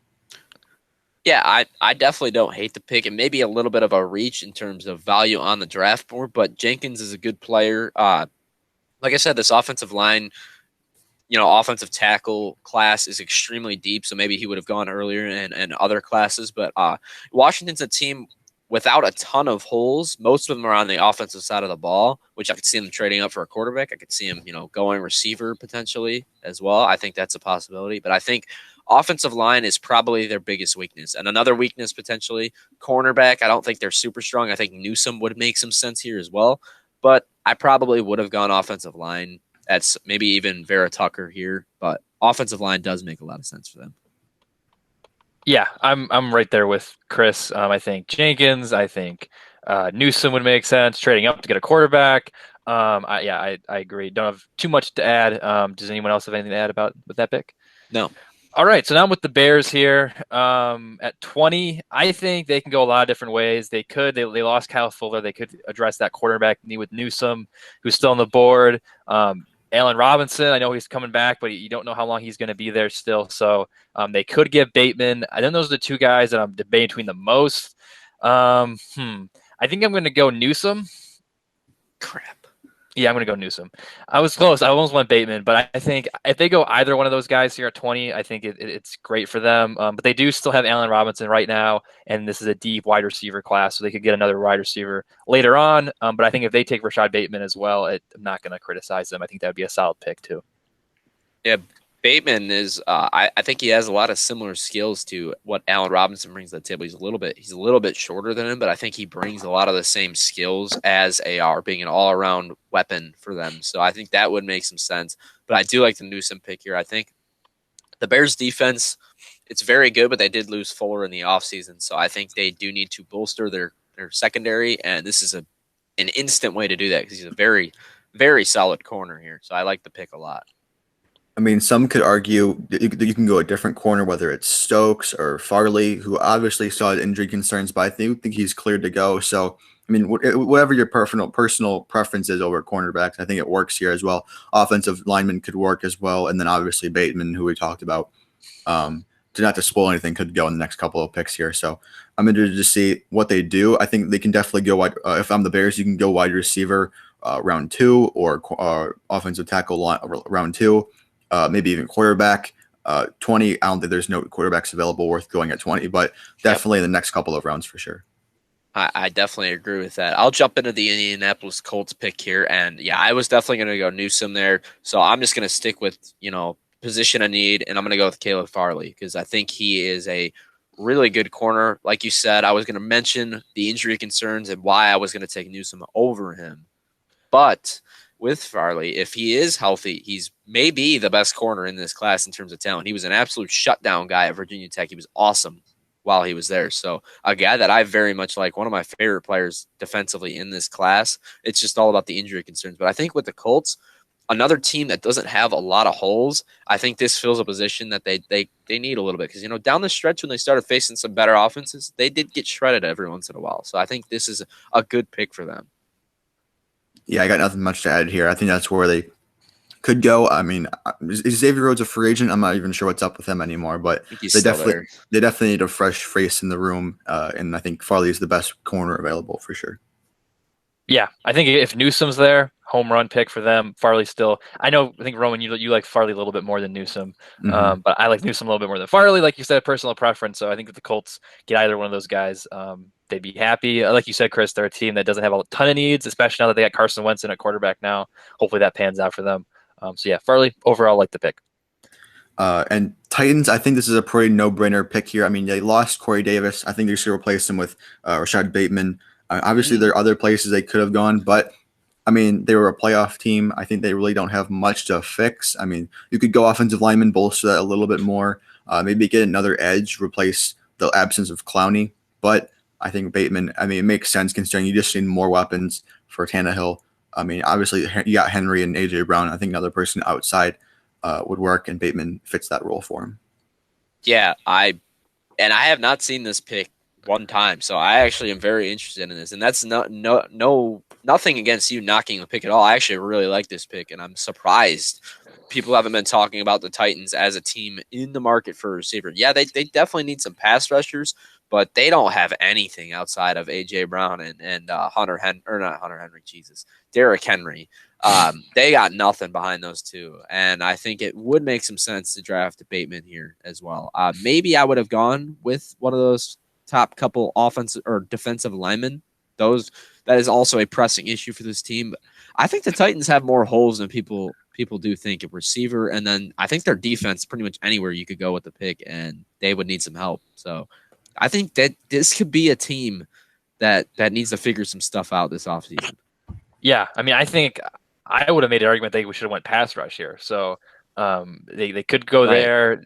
Yeah, I definitely don't hate the pick. It may be a little bit of a reach in terms of value on the draft board, but Jenkins is a good player. Like I said, this offensive line, offensive tackle class is extremely deep, so maybe he would have gone earlier in other classes. But Washington's a team without a ton of holes. Most of them are on the offensive side of the ball, which I could see them trading up for a quarterback. I could see him, going receiver potentially as well. I think that's a possibility. But I think offensive line is probably their biggest weakness. And another weakness potentially, cornerback. I don't think they're super strong. I think Newsome would make some sense here as well. But I probably would have gone offensive line. That's maybe even Vera Tucker here. But offensive line does make a lot of sense for them. Yeah, I'm right there with Chris. I think Jenkins. I think Newsome would make sense. Trading up to get a quarterback. I agree. Don't have too much to add. Does anyone else have anything to add with that pick? No. All right, so now I'm with the Bears here. At 20, I think they can go a lot of different ways. They could. They lost Kyle Fuller. They could address that quarterback need with Newsome, who's still on the board. Allen Robinson, I know he's coming back, but you don't know how long he's going to be there still. So they could get Bateman. I think those are the two guys that I'm debating between the most. I think I'm going to go Newsome. Crap. Yeah, I'm going to go Newsome. I was close. I almost went Bateman, but I think if they go either one of those guys here at 20, I think it's great for them. But they do still have Allen Robinson right now, and this is a deep wide receiver class, so they could get another wide receiver later on. But I think if they take Rashad Bateman as well, I'm not going to criticize them. I think that would be a solid pick too. Yeah, Bateman is. I think he has a lot of similar skills to what Allen Robinson brings to the table. He's a little bit shorter than him, but I think he brings a lot of the same skills as AR, being an all-around weapon for them. So I think that would make some sense. But I do like the Newsome pick here. I think the Bears defense, it's very good, but they did lose Fuller in the offseason. So I think they do need to bolster their secondary, and this is an instant way to do that because he's a very, very solid corner here. So I like the pick a lot. I mean, some could argue that you can go a different corner, whether it's Stokes or Farley, who obviously still had injury concerns, but I think he's cleared to go. So, I mean, whatever your personal preference is over cornerbacks, I think it works here as well. Offensive lineman could work as well, and then obviously Bateman, who we talked about, not to spoil anything, could go in the next couple of picks here. So I'm interested to see what they do. I think they can definitely go wide. If I'm the Bears, you can go wide receiver round 2 or offensive tackle round 2. Maybe even quarterback. 20, I don't think there's no quarterbacks available worth going at 20, but definitely in the next couple of rounds for sure. I definitely agree with that. I'll jump into the Indianapolis Colts pick here. And yeah, I was definitely going to go Newsome there. So I'm just going to stick with, position of need, and I'm going to go with Caleb Farley because I think he is a really good corner. Like you said, I was going to mention the injury concerns and why I was going to take Newsome over him. But with Farley, if he is healthy, he's maybe the best corner in this class in terms of talent. He was an absolute shutdown guy at Virginia Tech. He was awesome while he was there. So a guy that I very much like, one of my favorite players defensively in this class. It's just all about the injury concerns. But I think with the Colts, another team that doesn't have a lot of holes, I think this fills a position that they need a little bit. Because, down the stretch when they started facing some better offenses, they did get shredded every once in a while. So I think this is a good pick for them. Yeah, I got nothing much to add here. I think that's where they could go. I mean, is Xavier Rhodes a free agent? I'm not even sure what's up with him anymore, but they definitely need a fresh face in the room, and I think Farley is the best corner available for sure. Yeah, I think if Newsome's there, home run pick for them. Farley still. I think Roman, you like Farley a little bit more than Newsome, but I like Newsome a little bit more than Farley. Like you said, personal preference. So I think if the Colts get either one of those guys, they'd be happy. Like you said, Chris, they're a team that doesn't have a ton of needs, especially now that they got Carson Wentz in at quarterback now. Hopefully that pans out for them. So yeah, Farley overall like the pick. And Titans, I think this is a pretty no-brainer pick here. I mean, they lost Corey Davis. I think they should replace him with Rashad Bateman. Obviously, there are other places they could have gone, but I mean, they were a playoff team. I think they really don't have much to fix. I mean, you could go offensive lineman, bolster that a little bit more, maybe get another edge, replace the absence of Clowney. But I think Bateman, it makes sense considering you just need more weapons for Tannehill. I mean, obviously, you got Henry and A.J. Brown. I think another person outside would work, and Bateman fits that role for him. Yeah, I have not seen this pick one time, so I actually am very interested in this, and that's nothing against you knocking the pick at all. I actually really like this pick, and I'm surprised people haven't been talking about the Titans as a team in the market for a receiver. Yeah, they definitely need some pass rushers, but they don't have anything outside of A.J. Brown and Derrick Henry. They got nothing behind those two, and I think it would make some sense to draft Bateman here as well. Maybe I would have gone with one of those top couple offensive or defensive linemen. That is also a pressing issue for this team. But I think the Titans have more holes than people do think at receiver, and then I think their defense pretty much anywhere you could go with the pick, and they would need some help. So I think that this could be a team that needs to figure some stuff out this offseason. Yeah, I mean, I think I would have made an argument they should have went pass rush here. So they could go there.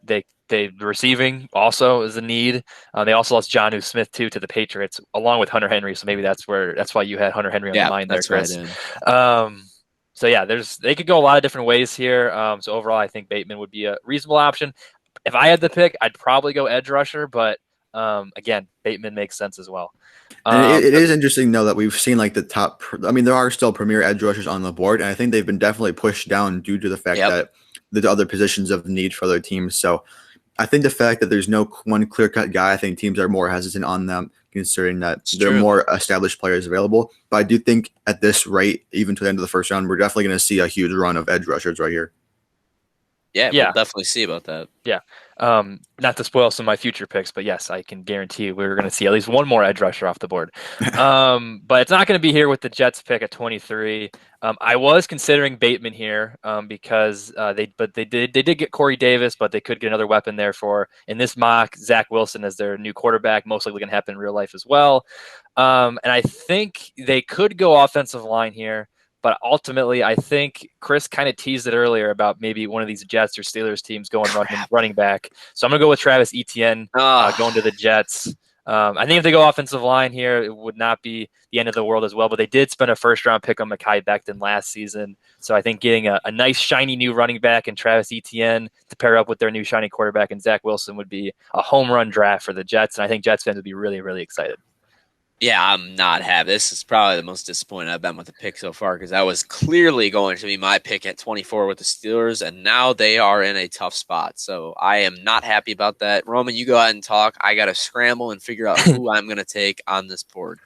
The receiving also is a need. They also lost Jonnu Smith too to the Patriots, along with Hunter Henry. So maybe that's why you had Hunter Henry on the mind there, Chris. So yeah, they could go a lot of different ways here. So overall, I think Bateman would be a reasonable option. if I had the pick, I'd probably go edge rusher, but again, Bateman makes sense as well. And it is interesting, though, that we've seen like the top. I mean, there are still premier edge rushers on the board, and I think they've been definitely pushed down due to the fact that the other positions of need for other teams. So I think the fact that there's no one clear-cut guy, I think teams are more hesitant on them, considering that there are more established players available. But I do think at this rate, even to the end of the first round, we're definitely going to see a huge run of edge rushers right here. Yeah, we'll definitely see about that. Yeah. Not to spoil some of my future picks, but yes, I can guarantee we're going to see at least one more edge rusher off the board. But it's not going to be here with the Jets pick at 23. I was considering Bateman here because they did get Corey Davis, but they could get another weapon there for in this mock Zach Wilson as their new quarterback. Most likely going to happen in real life as well. And I think they could go offensive line here. But ultimately, I think Chris kind of teased it earlier about maybe one of these Jets or Steelers teams going running back. So I'm going to go with Travis Etienne going to the Jets. I think if they go offensive line here, it would not be the end of the world as well. But they did spend a first-round pick on Mekhi Becton last season. So I think getting a nice, shiny new running back and Travis Etienne to pair up with their new shiny quarterback and Zach Wilson would be a home run draft for the Jets. And I think Jets fans would be really, really excited. Yeah, I'm not happy. This is probably the most disappointed I've been with the pick so far because that was clearly going to be my pick at 24 with the Steelers, and now they are in a tough spot. So I am not happy about that. Roman, you go ahead and talk. I got to scramble and figure out who I'm going to take on this board.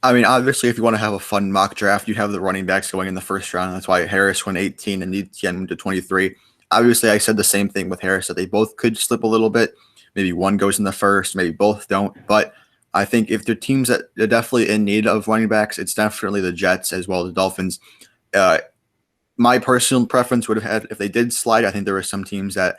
I mean, obviously, if you want to have a fun mock draft, you have the running backs going in the first round. That's why Harris went 18 and Etienne went to 23. Obviously, I said the same thing with Harris, that they both could slip a little bit. Maybe one goes in the first, maybe both don't. But I think if they're teams that are definitely in need of running backs, it's definitely the Jets as well as the Dolphins. My personal preference would have had, if they did slide, I think there were some teams that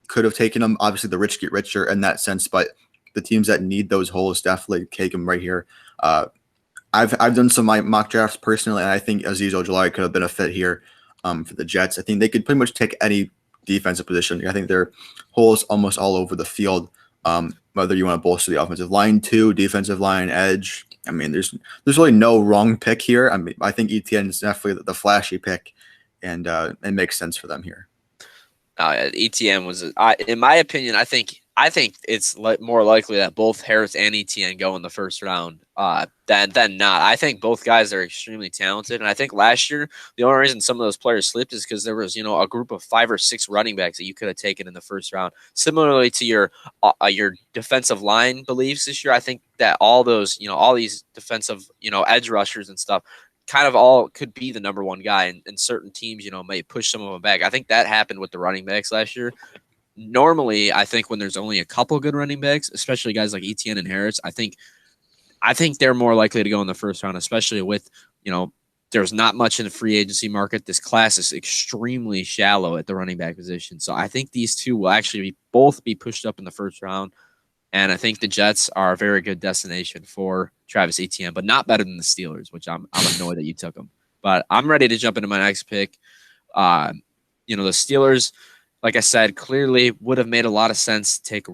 could have taken them. Obviously, the rich get richer in that sense, but the teams that need those holes definitely take them right here. I've done some mock drafts personally, and I think Azeez Ojulari could have been a fit here for the Jets. I think they could pretty much take any defensive position. I think there are holes almost all over the field. Whether you want to bolster the offensive line too, defensive line, edge. I mean, there's really no wrong pick here. I mean, I think Etienne is definitely the flashy pick, and it makes sense for them here. Etienne was, in my opinion, I think it's more likely that both Harris and Etienne go in the first round than not. I think both guys are extremely talented, and I think last year the only reason some of those players slipped is because there was a group of 5 or 6 running backs that you could have taken in the first round. Similarly to your defensive line beliefs this year, I think that all those all these defensive edge rushers and stuff kind of all could be the number one guy, and certain teams may push some of them back. I think that happened with the running backs last year. Normally, I think when there's only a couple good running backs, especially guys like Etienne and Harris, I think they're more likely to go in the first round, especially with, there's not much in the free agency market. This class is extremely shallow at the running back position. So I think these two will actually both be pushed up in the first round. And I think the Jets are a very good destination for Travis Etienne, but not better than the Steelers, which I'm annoyed that you took them. But I'm ready to jump into my next pick. The Steelers, like I said, clearly would have made a lot of sense to take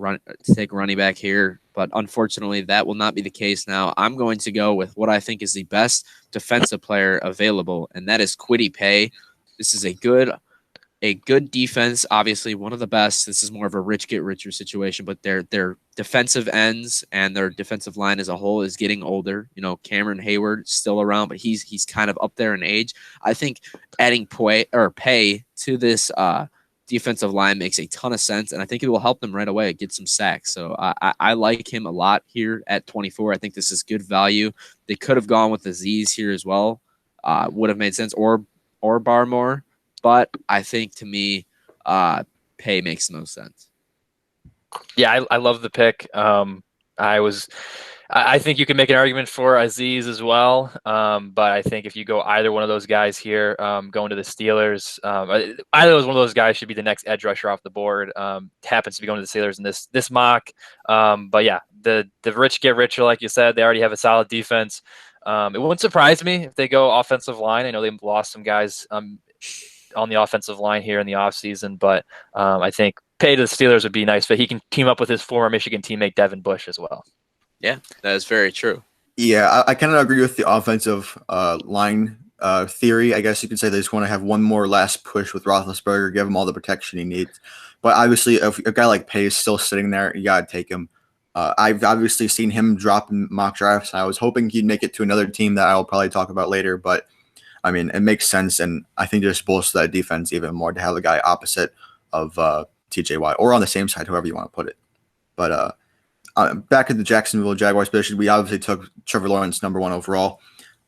a running back here, but unfortunately that will not be the case now. I'm going to go with what I think is the best defensive player available, and that is Kwity Paye. This is a good defense, obviously one of the best. This is more of a rich get richer situation, but their defensive ends and their defensive line as a whole is getting older. Cameron Hayward still around, but he's kind of up there in age. I think adding Paye to this defensive line makes a ton of sense, and I think it will help them right away get some sacks. So I like him a lot here at 24. I think this is good value. They could have gone with Azeez here as well. Would have made sense, or Barmore, but I think to me, Paye makes the most sense. Yeah, I love the pick. I think you can make an argument for Azeez as well, but I think if you go either one of those guys here, going to the Steelers, either one of those guys should be the next edge rusher off the board. Happens to be going to the Steelers in this mock, but yeah, the rich get richer, like you said. They already have a solid defense. It wouldn't surprise me if they go offensive line. I know they've lost some guys on the offensive line here in the offseason, but I think Paye to the Steelers would be nice, but he can team up with his former Michigan teammate Devin Bush as well. Yeah, that is very true. Yeah, I kind of agree with the offensive line theory. I guess you could say they just want to have one more last push with Roethlisberger, give him all the protection he needs. But obviously, if a guy like Pace still sitting there, you gotta take him. I've obviously seen him drop in mock drafts. I was hoping he'd make it to another team that I'll probably talk about later, but I mean, it makes sense, and I think just bolster that defense even more to have a guy opposite of TJ Watt or on the same side, however you want to put it. But back at the Jacksonville Jaguars position, we obviously took Trevor Lawrence number 1 overall.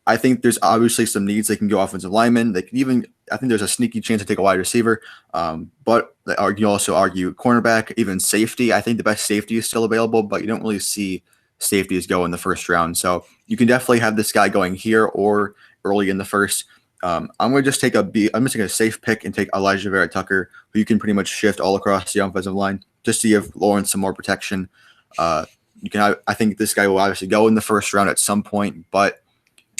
I think there's obviously some needs. They can go offensive lineman. They can even, I think there's a sneaky chance to take a wide receiver. But you also argue cornerback, even safety. I think the best safety is still available, but you don't really see safeties go in the first round. So you can definitely have this guy going here or early in the first. I'm going to just take I'm just taking a safe pick and take Elijah Vera Tucker, who you can pretty much shift all across the offensive line just to give Lawrence some more protection. I think this guy will obviously go in the first round at some point, but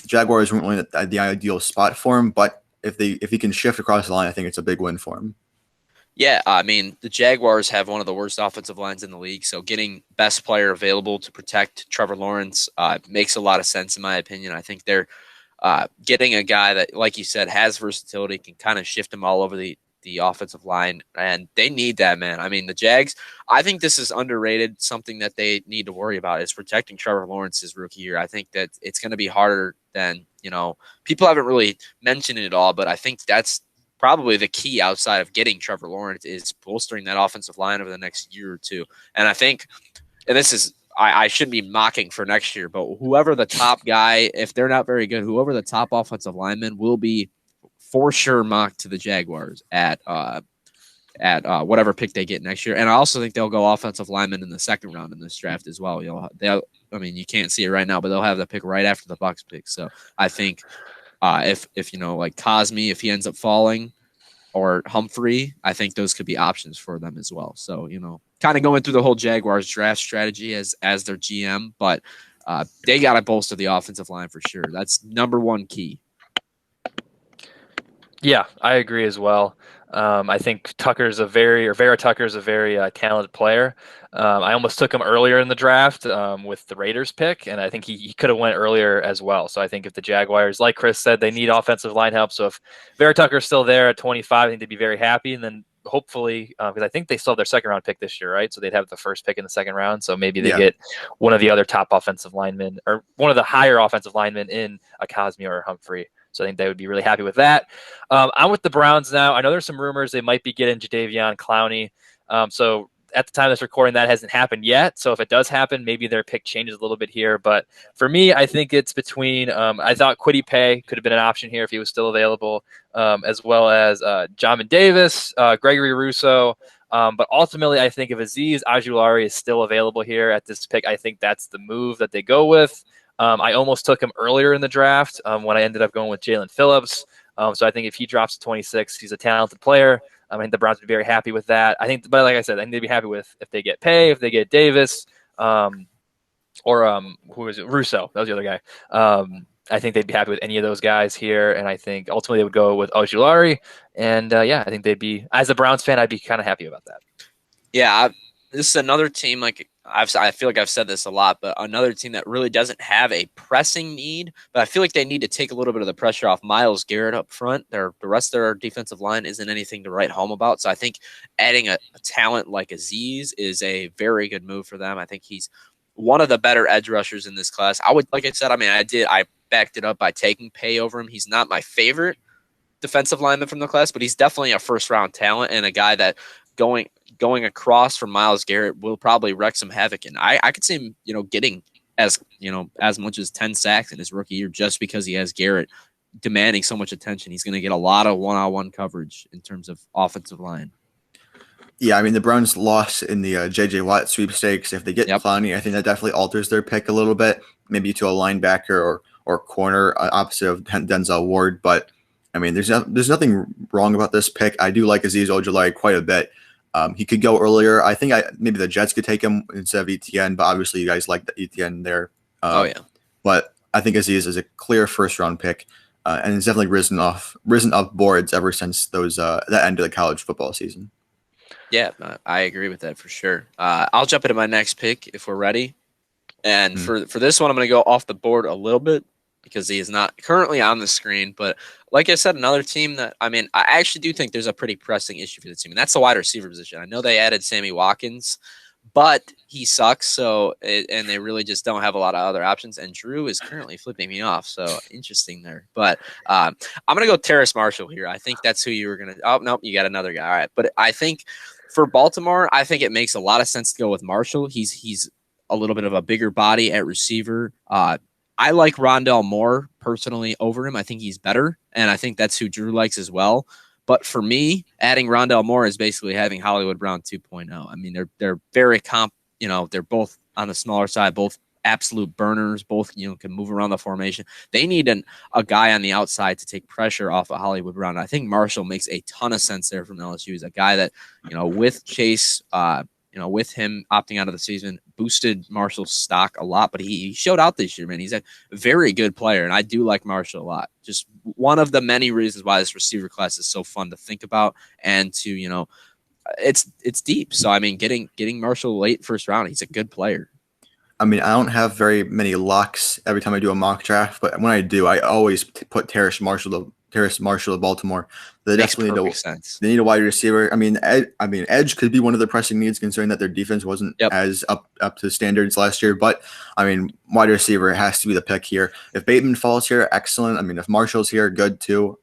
the Jaguars weren't really the ideal spot for him. But if he can shift across the line, I think it's a big win for him. Yeah, I mean, the Jaguars have one of the worst offensive lines in the league, so getting best player available to protect Trevor Lawrence makes a lot of sense in my opinion. I think they're getting a guy that, like you said, has versatility, can kind of shift him all over the offensive line, and they need that, man. I mean, the Jags, I think this is underrated. Something that they need to worry about is protecting Trevor Lawrence's rookie year. I think that it's going to be harder than, people haven't really mentioned it at all, but I think that's probably the key outside of getting Trevor Lawrence is bolstering that offensive line over the next year or two. And I think, and this is, I shouldn't be mocking for next year, but whoever the top guy, if they're not very good, whoever the top offensive lineman will be for sure mocked to the Jaguars at whatever pick they get next year. And I also think they'll go offensive lineman in the second round in this draft as well. I mean, you can't see it right now, but they'll have the pick right after the Bucs pick. So I think if like Cosme, if he ends up falling, or Humphrey, I think those could be options for them as well. So, kind of going through the whole Jaguars draft strategy as their GM, but they got to bolster the offensive line for sure. That's number one key. Yeah, I agree as well. I think Vera Tucker's a very talented player. I almost took him earlier in the draft with the Raiders pick, and I think he could have went earlier as well. So I think if the Jaguars, like Chris said, they need offensive line help. So if Vera Tucker's still there at 25, I think they'd be very happy. And then hopefully, because I think they still have their second round pick this year, right? So they'd have the first pick in the second round. So maybe they get one of the other top offensive linemen or one of the higher offensive linemen in a Cosme or a Humphrey. So I think they would be really happy with that. I'm with the Browns now. I know there's some rumors they might be getting Jadeveon Clowney. So at the time of this recording, that hasn't happened yet. So if it does happen, maybe their pick changes a little bit here. But for me, I think it's between I thought Kwity Paye could have been an option here if he was still available, as well as Jamin Davis, Gregory Rousseau. But ultimately, I think if Azeez Ojulari is still available here at this pick, I think that's the move that they go with. I almost took him earlier in the draft when I ended up going with Jalen Phillips. So I think if he drops to 26, he's a talented player. I think the Browns would be very happy with that. But like I said, I think they'd be happy with if they get Paye, if they get Davis, or who is it? Russo. That was the other guy. I think they'd be happy with any of those guys here, and I think ultimately they would go with Ojulari. And I think they'd be, as a Browns fan, I'd be kind of happy about that. Yeah, this is another team I feel like I've said this a lot, but another team that really doesn't have a pressing need, but I feel like they need to take a little bit of the pressure off Myles Garrett up front. The rest of their defensive line isn't anything to write home about. So I think adding a talent like Azeez is a very good move for them. I think he's one of the better edge rushers in this class. Like I said, I backed it up by taking Paye over him. He's not my favorite defensive lineman from the class, but he's definitely a first round talent and a guy that going across from Myles Garrett will probably wreak some havoc. And I could see him, getting as much as 10 sacks in his rookie year just because he has Garrett demanding so much attention. He's going to get a lot of one-on-one coverage in terms of offensive line. Yeah, I mean, the Browns lost in the J.J. Watt sweepstakes. If they get Clowney, I think that definitely alters their pick a little bit, maybe to a linebacker or corner opposite of Denzel Ward. But, I mean, there's nothing wrong about this pick. I do like Azeez Ojulari quite a bit. He could go earlier. I think maybe the Jets could take him instead of ETN, but obviously you guys like the ETN there. But I think Azeez is a clear first-round pick, and it's definitely risen up boards ever since that end of the college football season. Yeah, I agree with that for sure. I'll jump into my next pick if we're ready. And for this one, I'm going to go off the board a little bit. because he is not currently on the screen. But like I said, another team that, I mean, I actually do think there's a pretty pressing issue for the team, and that's the wide receiver position. I know they added Sammy Watkins, but he sucks. So, and they really just don't have a lot of other options. And Drew is currently flipping me off. So interesting there. But I'm going to go Terrace Marshall here. I think that's who you were going to. Oh, nope, you got another guy. All right. But I think for Baltimore, I think it makes a lot of sense to go with Marshall. He's a little bit of a bigger body at receiver. I like Rondell Moore personally over him. I think he's better. And I think that's who Drew likes as well. But for me, adding Rondell Moore is basically having Hollywood Brown 2.0. I mean, they're very they're both on the smaller side, both absolute burners, both, can move around the formation. They need a guy on the outside to take pressure off of Hollywood Brown. I think Marshall makes a ton of sense there from LSU. He's a guy that, with Chase, with him opting out of the season, boosted Marshall's stock a lot, but he showed out this year, man. He's a very good player, and I do like Marshall a lot. Just one of the many reasons why this receiver class is so fun to think about and to, it's deep. So, I mean, getting Marshall late first round, he's a good player. I mean, I don't have very many locks every time I do a mock draft, but when I do, I always put Terrace Marshall to Baltimore. They Makes definitely perfect sense. They need a wide receiver. I mean, edge could be one of the pressing needs, considering that their defense wasn't as up to standards last year. But I mean, wide receiver has to be the pick here. If Bateman falls here, excellent. I mean, if Marshall's here, good too.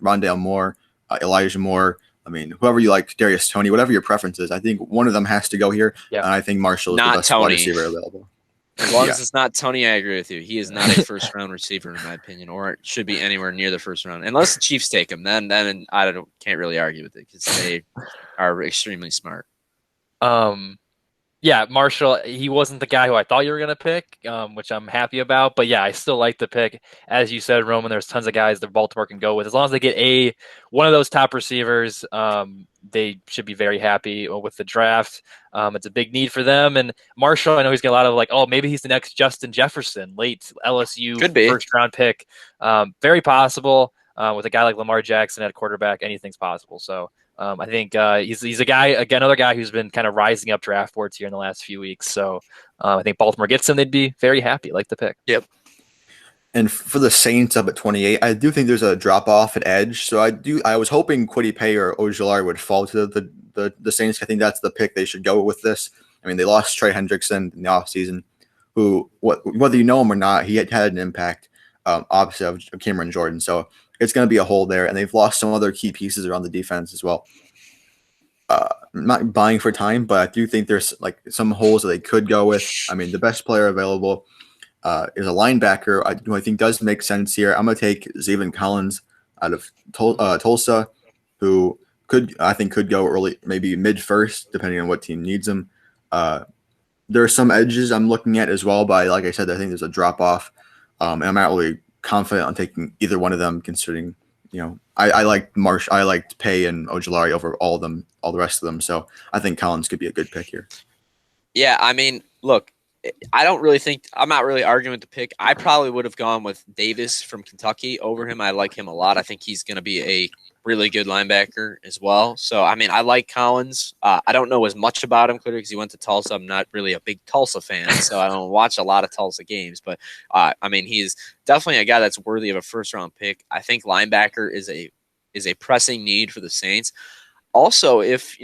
Rondell Moore, Elijah Moore. I mean, whoever you like, Darius Toney, whatever your preference is, I think one of them has to go here. Yep. And I think Marshall is Not the best Toney. wide receiver available. As long as it's not Toney, I agree with you. He is not a first-round receiver, in my opinion, or it should be anywhere near the first round. Unless the Chiefs take him, then I can't really argue with it because they are extremely smart. Yeah, Marshall, he wasn't the guy who I thought you were going to pick, which I'm happy about. But yeah, I still like the pick. As you said, Roman, there's tons of guys that Baltimore can go with. As long as they get one of those top receivers, they should be very happy with the draft. It's a big need for them. And Marshall, I know he's got a lot of maybe he's the next Justin Jefferson, late LSU first-round pick. Very possible. With a guy like Lamar Jackson at quarterback, anything's possible. So I think he's a guy, again, another guy who's been kind of rising up draft boards here in the last few weeks. So I think Baltimore gets him. They'd be very happy, like the pick. Yep. And for the Saints up at 28, I do think there's a drop off at edge. So I was hoping Kwity Paye or Ojulari would fall to the Saints. I think that's the pick they should go with this. I mean, they lost Trey Hendrickson in the offseason, who, whether you know him or not, he had an impact opposite of Cameron Jordan. So it's going to be a hole there, and they've lost some other key pieces around the defense as well. I'm not buying for time, but I do think there's some holes that they could go with. I mean, the best player available is a linebacker, who I think does make sense here. I'm going to take Zaven Collins out of Tulsa, who could go early, maybe mid-first, depending on what team needs him. There are some edges I'm looking at as well, but like I said, I think there's a drop-off, and I'm not really confident on taking either one of them, considering I liked Paye and Ojulari over all the rest of them. So I think Collins could be a good pick here. Yeah, I mean, look, I'm not really arguing with the pick. I probably would have gone with Davis from Kentucky over him. I like him a lot. I think he's going to be a really good linebacker as well. So, I mean, I like Collins. I don't know as much about him clearly because he went to Tulsa. I'm not really a big Tulsa fan, so I don't watch a lot of Tulsa games. But, I mean, he's definitely a guy that's worthy of a first-round pick. I think linebacker is a pressing need for the Saints. Also, if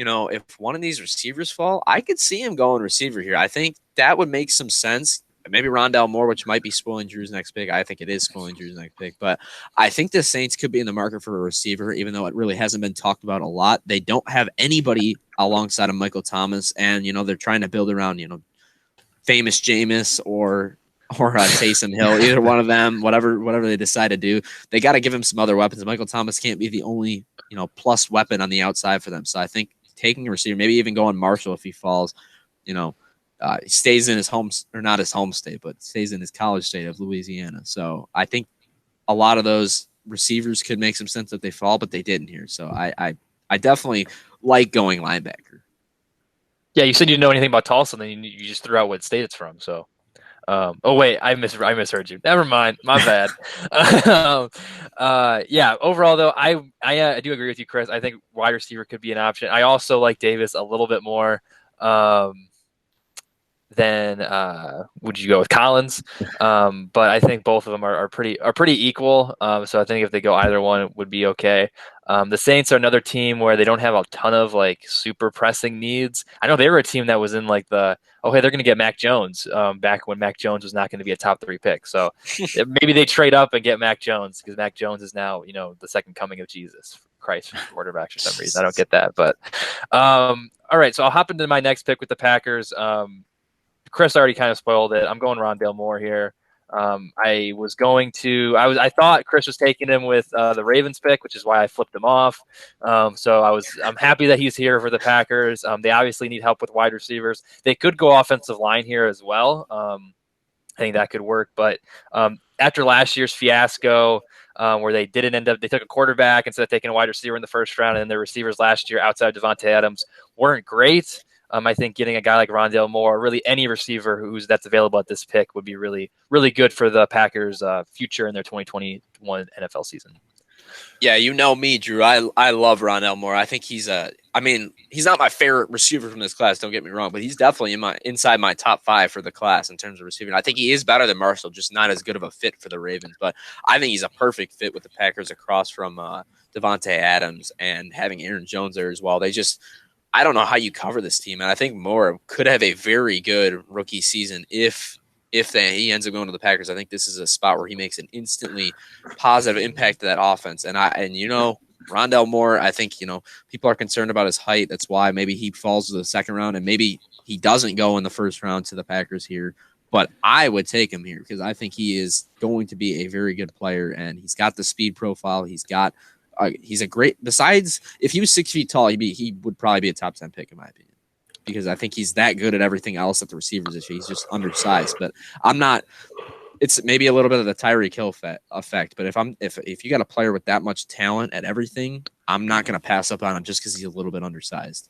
one of these receivers fall, I could see him going receiver here. I think that would make some sense. Maybe Rondell Moore, which might be spoiling Drew's next pick. I think it is spoiling Drew's next pick. But I think the Saints could be in the market for a receiver, even though it really hasn't been talked about a lot. They don't have anybody alongside of Michael Thomas, and they're trying to build around famous Jameis or Taysom Hill, either one of them, whatever they decide to do. They got to give him some other weapons. Michael Thomas can't be the only plus weapon on the outside for them. So I think taking a receiver, maybe even going Marshall if he falls, he stays in his home, or not his home state, but stays in his college state of Louisiana. So I think a lot of those receivers could make some sense if they fall, but they didn't here. So I definitely like going linebacker. Yeah, you said you didn't know anything about Tulsa, and then you just threw out what state it's from. So, oh wait, I misheard you. Never mind, my bad. Yeah. Overall, though, I do agree with you, Chris. I think wide receiver could be an option. I also like Davis a little bit more. then would you go with Collins? But I think both of them are pretty equal. So I think if they go either one, it would be okay. The Saints are another team where they don't have a ton of like super pressing needs. I know they were a team that was in like the hey, they're going to get Mack Jones back when Mack Jones was not going to be a top 3 pick. So maybe they trade up and get Mack Jones because Mack Jones is now the second coming of Jesus Christ for quarterbacks for some reason. I don't get that, but all right. So I'll hop into my next pick with the Packers. Chris already kind of spoiled it. I'm going Rondale Moore here. I thought Chris was taking him with the Ravens pick, which is why I flipped him off. So I'm happy that he's here for the Packers. They obviously need help with wide receivers. They could go offensive line here as well. I think that could work. But after last year's fiasco, where they took a quarterback instead of taking a wide receiver in the first round, and their receivers last year outside of Devontae Adams weren't great. I think getting a guy like Rondale Moore, really any receiver that's available at this pick, would be really, really good for the Packers' future in their 2021 NFL season. Yeah, you know me, Drew. I love Rondale Moore. I think he's not my favorite receiver from this class, don't get me wrong, but he's definitely inside my top 5 for the class in terms of receiving. I think he is better than Marshall, just not as good of a fit for the Ravens. But I think he's a perfect fit with the Packers across from Devontae Adams and having Aaron Jones there as well. I don't know how you cover this team, and I think Moore could have a very good rookie season if he ends up going to the Packers. I think this is a spot where he makes an instantly positive impact to that offense. And Rondale Moore, I think, people are concerned about his height. That's why maybe he falls to the second round, and maybe he doesn't go in the first round to the Packers here. But I would take him here because I think he is going to be a very good player, and he's got the speed profile. He's a great. Besides, if he was 6 feet tall, he would probably be a top 10 pick in my opinion, because I think he's that good at everything else at the receivers issue. He's just undersized, but I'm not. It's maybe a little bit of the Tyreek Hill effect, but if you got a player with that much talent at everything, I'm not going to pass up on him just because he's a little bit undersized.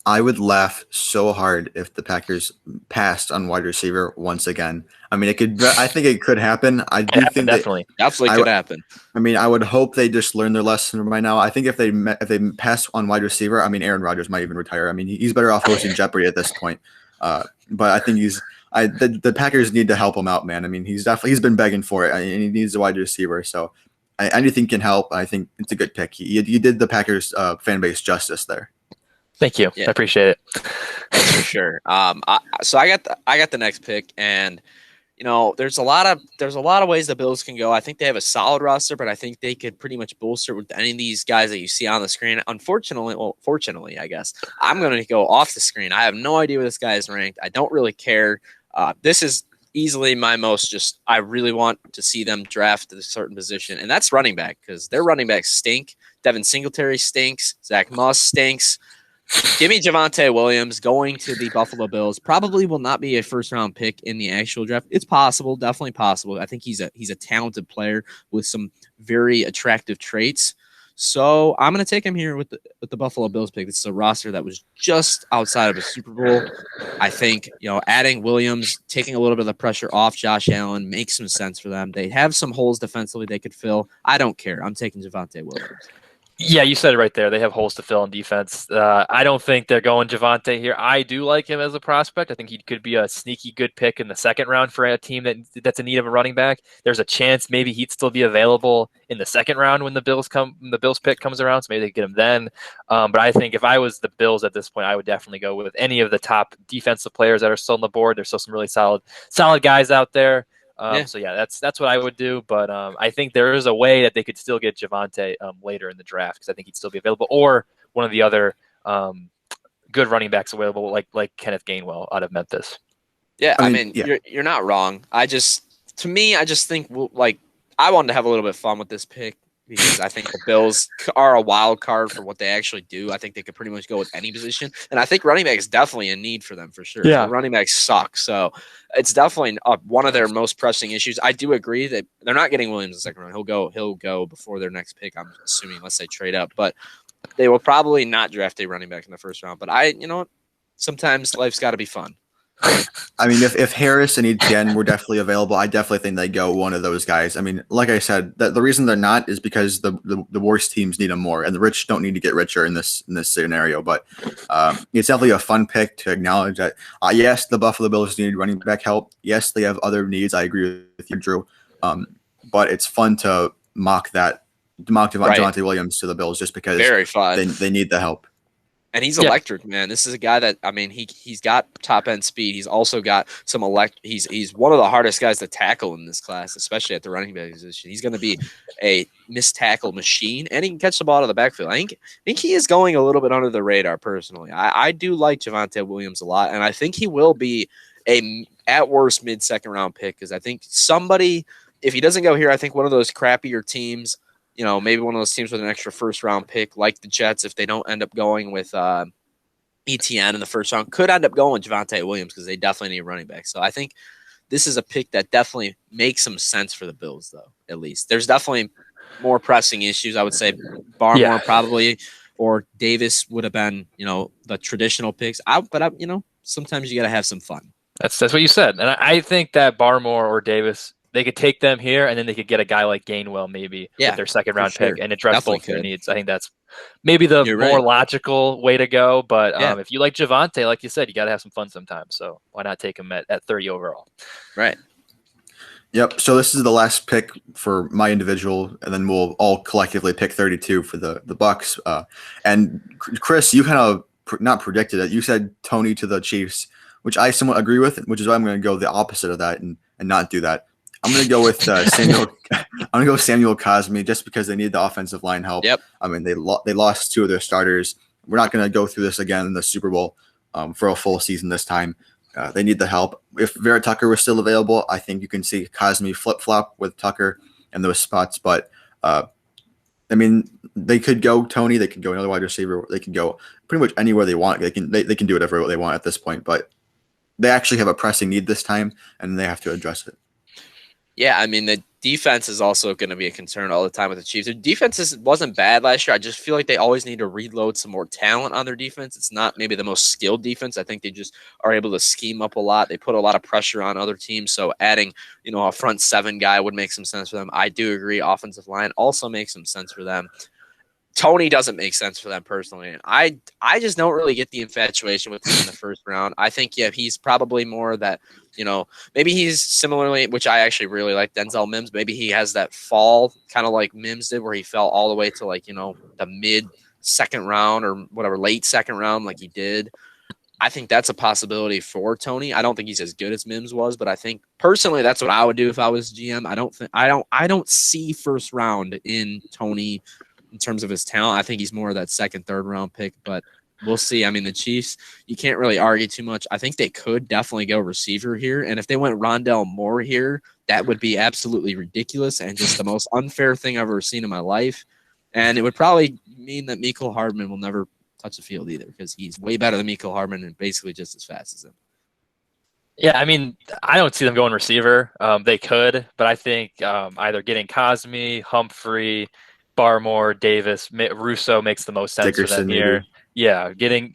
I would laugh so hard if the Packers passed on wide receiver once again. I mean, I think it could happen. I do think definitely could happen. I mean, I would hope they just learn their lesson by now. I think if they pass on wide receiver, I mean, Aaron Rodgers might even retire. I mean, he's better off hosting Jeopardy at this point. But I think the Packers need to help him out, man. I mean, he's been begging for it, and he needs a wide receiver. So anything can help. I think it's a good pick. You did the Packers fan base justice there. Thank you. Yeah. I appreciate it. That's for sure. So I got the next pick, and there's a lot of ways the Bills can go. I think they have a solid roster, but I think they could pretty much bolster with any of these guys that you see on the screen. Fortunately, I guess I'm going to go off the screen. I have no idea where this guy is ranked. I don't really care. This is easily my I really want to see them draft a certain position, and that's running back, because their running backs stink. Devin Singletary stinks. Zach Moss stinks. Give me Javonte Williams going to the Buffalo Bills. Probably will not be a first-round pick in the actual draft. It's possible, definitely possible. I think he's a talented player with some very attractive traits. So I'm going to take him here with the Buffalo Bills pick. This is a roster that was just outside of a Super Bowl. I think adding Williams, taking a little bit of the pressure off Josh Allen makes some sense for them. They have some holes defensively they could fill. I don't care. I'm taking Javonte Williams. Yeah, you said it right there. They have holes to fill in defense. I don't think they're going Javonte here. I do like him as a prospect. I think he could be a sneaky good pick in the second round for a team that's in need of a running back. There's a chance maybe he'd still be available in the second round when the Bills pick comes around. So maybe they get him then. But I think if I was the Bills at this point, I would definitely go with any of the top defensive players that are still on the board. There's still some really solid guys out there. So yeah, that's what I would do. But I think there is a way that they could still get Javonte later in the draft, because I think he'd still be available, or one of the other good running backs available, like Kenneth Gainwell out of Memphis. Yeah, I mean you're not wrong. I just think I wanted to have a little bit of fun with this pick, because I think the Bills are a wild card for what they actually do. I think they could pretty much go with any position. And I think running back is definitely a need for them for sure. Yeah. Running backs suck. So it's definitely one of their most pressing issues. I do agree that they're not getting Williams in the second round. He'll go before their next pick, I'm assuming, unless they trade up. But they will probably not draft a running back in the first round. But sometimes life's got to be fun. I mean, if Harris and Etienne were definitely available, I definitely think they go one of those guys. I mean, like I said, the reason they're not is because the worst teams need them more, and the rich don't need to get richer in this scenario. But it's definitely a fun pick to acknowledge that. Yes, the Buffalo Bills need running back help. Yes, they have other needs. I agree with you, Drew. But it's fun to mock Javonte Williams to the Bills just because very fun. They need the help. And he's electric, man. This is a guy that, I mean, he's got top end speed. He's also got some He's one of the hardest guys to tackle in this class, especially at the running back position. He's going to be a missed tackle machine, and he can catch the ball out of the backfield. I think he is going a little bit under the radar. Personally, I do like Javonte Williams a lot, and I think he will be at worst mid-second round pick because I think somebody, if he doesn't go here, I think one of those crappier teams. You know, maybe one of those teams with an extra first-round pick, like the Jets, if they don't end up going with ETN in the first round, could end up going with Javonte Williams because they definitely need running back. So I think this is a pick that definitely makes some sense for the Bills, though, at least. There's definitely more pressing issues. I would say Barmore probably or Davis would have been, the traditional picks. But sometimes you got to have some fun. That's what you said. And I think that Barmore or Davis – they could take them here, and then they could get a guy like Gainwell maybe with their second-round pick and address both their needs. I think that's maybe the more logical way to go. But if you like Javonte, like you said, you got to have some fun sometimes. So why not take him at 30 overall? Right. Yep. So this is the last pick for my individual, and then we'll all collectively pick 32 for the Bucks. And Chris, you kind of not predicted it. You said Tony to the Chiefs, which I somewhat agree with, which is why I'm going to go the opposite of that and not do that. I'm going to go with Samuel. I'm going to go with Samuel Cosmi just because they need the offensive line help. Yep. I mean, they lost two of their starters. We're not going to go through this again in the Super Bowl for a full season this time. They need the help. If Vera Tucker was still available, I think you can see Cosmi flip-flop with Tucker in those spots. But, I mean, they could go Tony. They could go another wide receiver. They can go pretty much anywhere they want. They can do whatever they want at this point. But they actually have a pressing need this time, and they have to address it. Yeah, I mean, the defense is also going to be a concern all the time with the Chiefs. Their defense wasn't bad last year. I just feel like they always need to reload some more talent on their defense. It's not maybe the most skilled defense. I think they just are able to scheme up a lot. They put a lot of pressure on other teams. So adding, a front seven guy would make some sense for them. I do agree. Offensive line also makes some sense for them. Tony doesn't make sense for them personally. And I just don't really get the infatuation with him in the first round. I think, he's probably more that, maybe he's similarly, which I actually really like Denzel Mims. Maybe he has that fall kind of like Mims did where he fell all the way to the mid second round or whatever, late second round like he did. I think that's a possibility for Tony. I don't think he's as good as Mims was, but I think personally that's what I would do if I was GM. I don't see first round in Tony in terms of his talent. I think he's more of that second, third round pick, but we'll see. I mean, the Chiefs, you can't really argue too much. I think they could definitely go receiver here. And if they went Rondell Moore here, that would be absolutely ridiculous and just the most unfair thing I've ever seen in my life. And it would probably mean that Mecole Hardman will never touch the field either because he's way better than Mecole Hardman and basically just as fast as him. Yeah, I mean, I don't see them going receiver. They could, but I think either getting Cosmi, Humphrey, Barmore, Davis, Russo makes the most sense Dickerson, for them here. maybe. Yeah, getting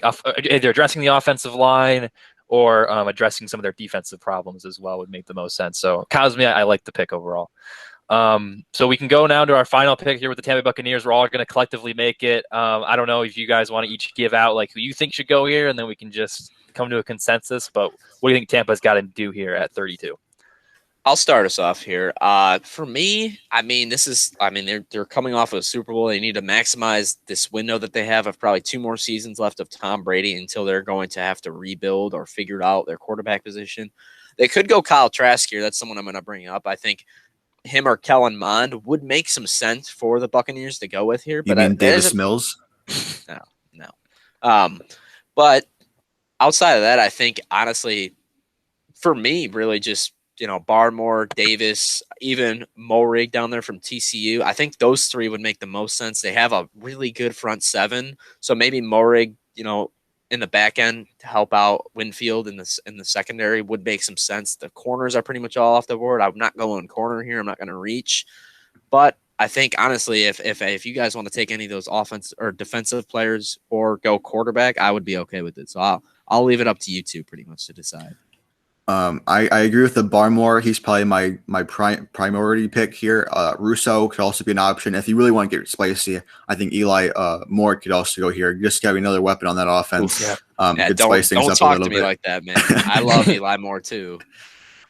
either addressing the offensive line or addressing some of their defensive problems as well would make the most sense. So Cosmi, I like the pick overall. So we can go now to our final pick here with the Tampa Bay Buccaneers. We're all going to collectively make it. I don't know if you guys want to each give out like who you think should go here, and then we can just come to a consensus. But what do you think Tampa's got to do here at 32? I'll start us off here. For me, they're coming off of a Super Bowl. They need to maximize this window that they have of probably 2 more seasons left of Tom Brady until they're going to have to rebuild or figure out their quarterback position. They could go Kyle Trask here. That's someone I'm going to bring up. I think him or Kellen Mond would make some sense for the Buccaneers to go with here. You mean Davis Mills? No. But outside of that, I think honestly, for me, really just Barmore, Davis, even Morig down there from TCU. I think those 3 would make the most sense. They have a really good front 7, so maybe Morig, in the back end to help out Winfield in the secondary would make some sense. The corners are pretty much all off the board. I'm not going corner here. I'm not going to reach, but I think honestly, if you guys want to take any of those offense or defensive players or go quarterback, I would be okay with it. So I'll leave it up to you two pretty much to decide. I agree with the Barmore. He's probably my priority pick here. Russo could also be an option if you really want to get spicy. I think Eli Moore could also go here. Just having another weapon on that offense. Yeah. Yeah, could spice things don't up a talk little to me bit. like that, man. I love Eli Moore too.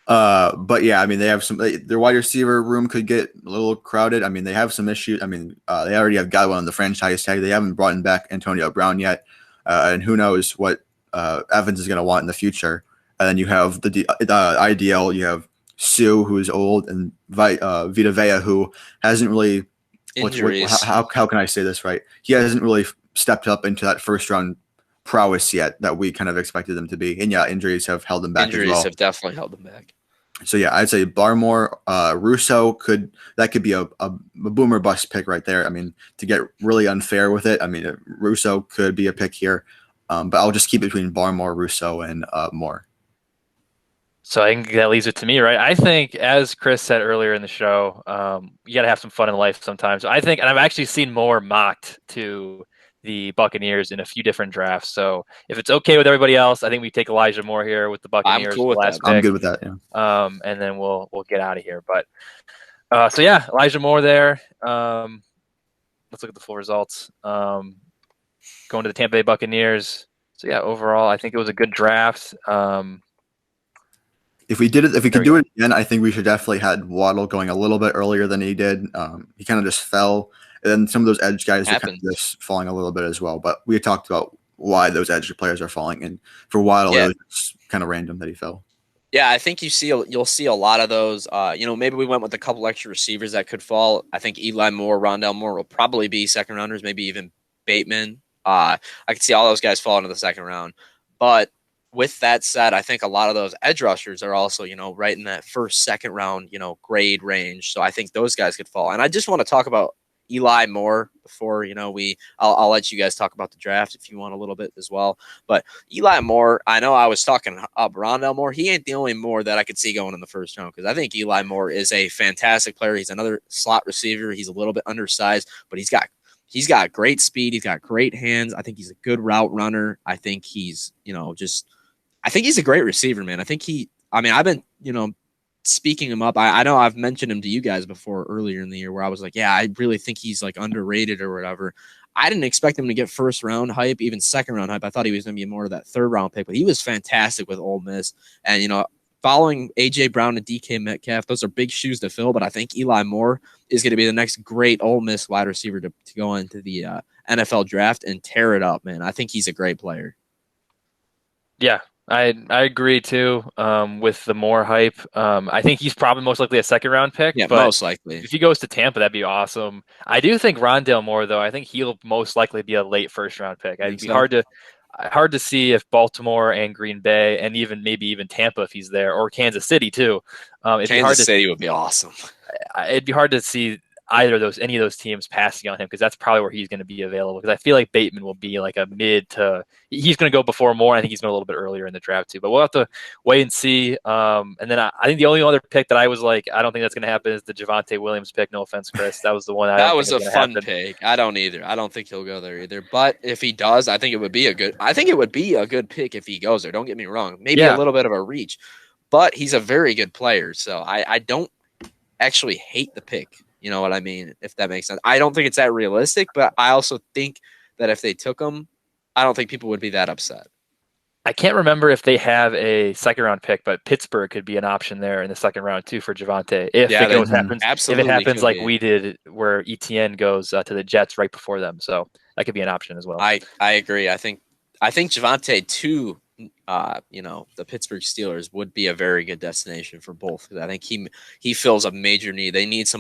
But yeah, I mean, they have their wide receiver room could get a little crowded. I mean, they have some issues. I mean, they already have got one on the franchise tag. They haven't brought back Antonio Brown yet. And who knows what Evans is going to want in the future. And then you have the IDL, you have Sue, who's old, and Vita Vea, who hasn't really Injuries. How can I say this right? He hasn't really stepped up into that first round prowess yet that we kind of expected them to be. And yeah, injuries have held them back as well. Injuries have definitely held them back. So yeah, I'd say Barmore, Russo could be a boomer bust pick right there. I mean, to get really unfair with it, I mean, Russo could be a pick here, but I'll just keep it between Barmore, Russo, and Moore. So I think that leaves it to me, right? I think, as Chris said earlier in the show, you got to have some fun in life sometimes. I think, and I've actually seen Moore mocked to the Buccaneers in a few different drafts. So if it's okay with everybody else, I think we take Elijah Moore here with the Buccaneers. I'm cool with that. I'm good with that. Yeah. And then we'll get out of here. But so yeah, Elijah Moore there. Let's look at the full results. Going to the Tampa Bay Buccaneers. So yeah, overall, I think it was a good draft. If we could do it again, I think we should definitely had Waddle going a little bit earlier than he did. He kind of just fell, and then some of those edge guys are kind of just falling a little bit as well. But we talked about why those edge players are falling, and for Waddle, it was just kind of random that he fell. Yeah, I think you'll see a lot of those. Maybe we went with a couple extra receivers that could fall. I think Eli Moore, Rondale Moore will probably be second rounders, maybe even Bateman. I could see all those guys fall into the second round, but with that said, I think a lot of those edge rushers are also, right in that first, second round, grade range. So I think those guys could fall. And I just want to talk about Eli Moore before, I'll let you guys talk about the draft if you want a little bit as well. But Eli Moore, I know I was talking up Rondale Moore. He ain't the only Moore that I could see going in the first round, because I think Eli Moore is a fantastic player. He's another slot receiver. He's a little bit undersized, but he's got great speed. He's got great hands. I think he's a good route runner. I think he's, I think he's a great receiver, man. I've been, speaking him up. I know I've mentioned him to you guys before earlier in the year where I was like, yeah, I really think he's like underrated or whatever. I didn't expect him to get first round hype, even second round hype. I thought he was going to be more of that third round pick, but he was fantastic with Ole Miss. And, following A.J. Brown and DK Metcalf, those are big shoes to fill, but I think Eli Moore is going to be the next great Ole Miss wide receiver to go into the NFL draft and tear it up, man. I think he's a great player. Yeah, I agree too with the Moore hype. I think he's probably most likely a second round pick. Yeah, but most likely. If he goes to Tampa, that'd be awesome. I do think Rondale Moore, though, I think he'll most likely be a late first round pick. It'd be hard to see if Baltimore and Green Bay and maybe even Tampa, if he's there, or Kansas City too. Kansas City would be awesome. It'd be hard to see any of those teams passing on him, because that's probably where he's going to be available. Because I feel like Bateman will be like a he's going to go before Moore. I think he's going a little bit earlier in the draft too, but we'll have to wait and see. And then I think the only other pick that I was like, I don't think that's going to happen, is the Javonte Williams pick. No offense, Chris. That was the one. That was a fun pick. I don't either. I don't think he'll go there either. But if he does, I think it would be a good pick if he goes there. Don't get me wrong. Maybe a little bit of a reach, but he's a very good player. So I don't actually hate the pick. You know what I mean? If that makes sense. I don't think it's that realistic, but I also think that if they took him, I don't think people would be that upset. I can't remember if they have a second round pick, but Pittsburgh could be an option there in the second round too for Javonte. If it happens like we did, where ETN goes to the Jets right before them, so that could be an option as well. I agree. I think Javonte too. The Pittsburgh Steelers would be a very good destination for both. I think he fills a major need. They need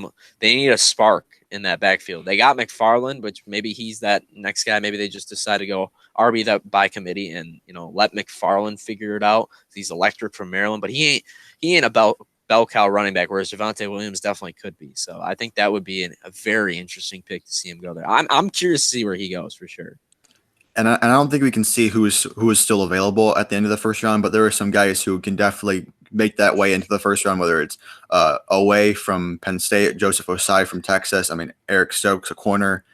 a spark in that backfield. They got McFarland, which maybe he's that next guy. Maybe they just decide to go RB that by committee and let McFarland figure it out. He's electric from Maryland, but he ain't a bell cow running back, whereas Javonte Williams definitely could be. So I think that would be a very interesting pick to see him go there. I'm curious to see where he goes for sure. And I don't think we can see who is still available at the end of the first round, but there are some guys who can definitely make that way into the first round, whether it's Owe from Penn State, Joseph Osai from Texas, Eric Stokes, a corner,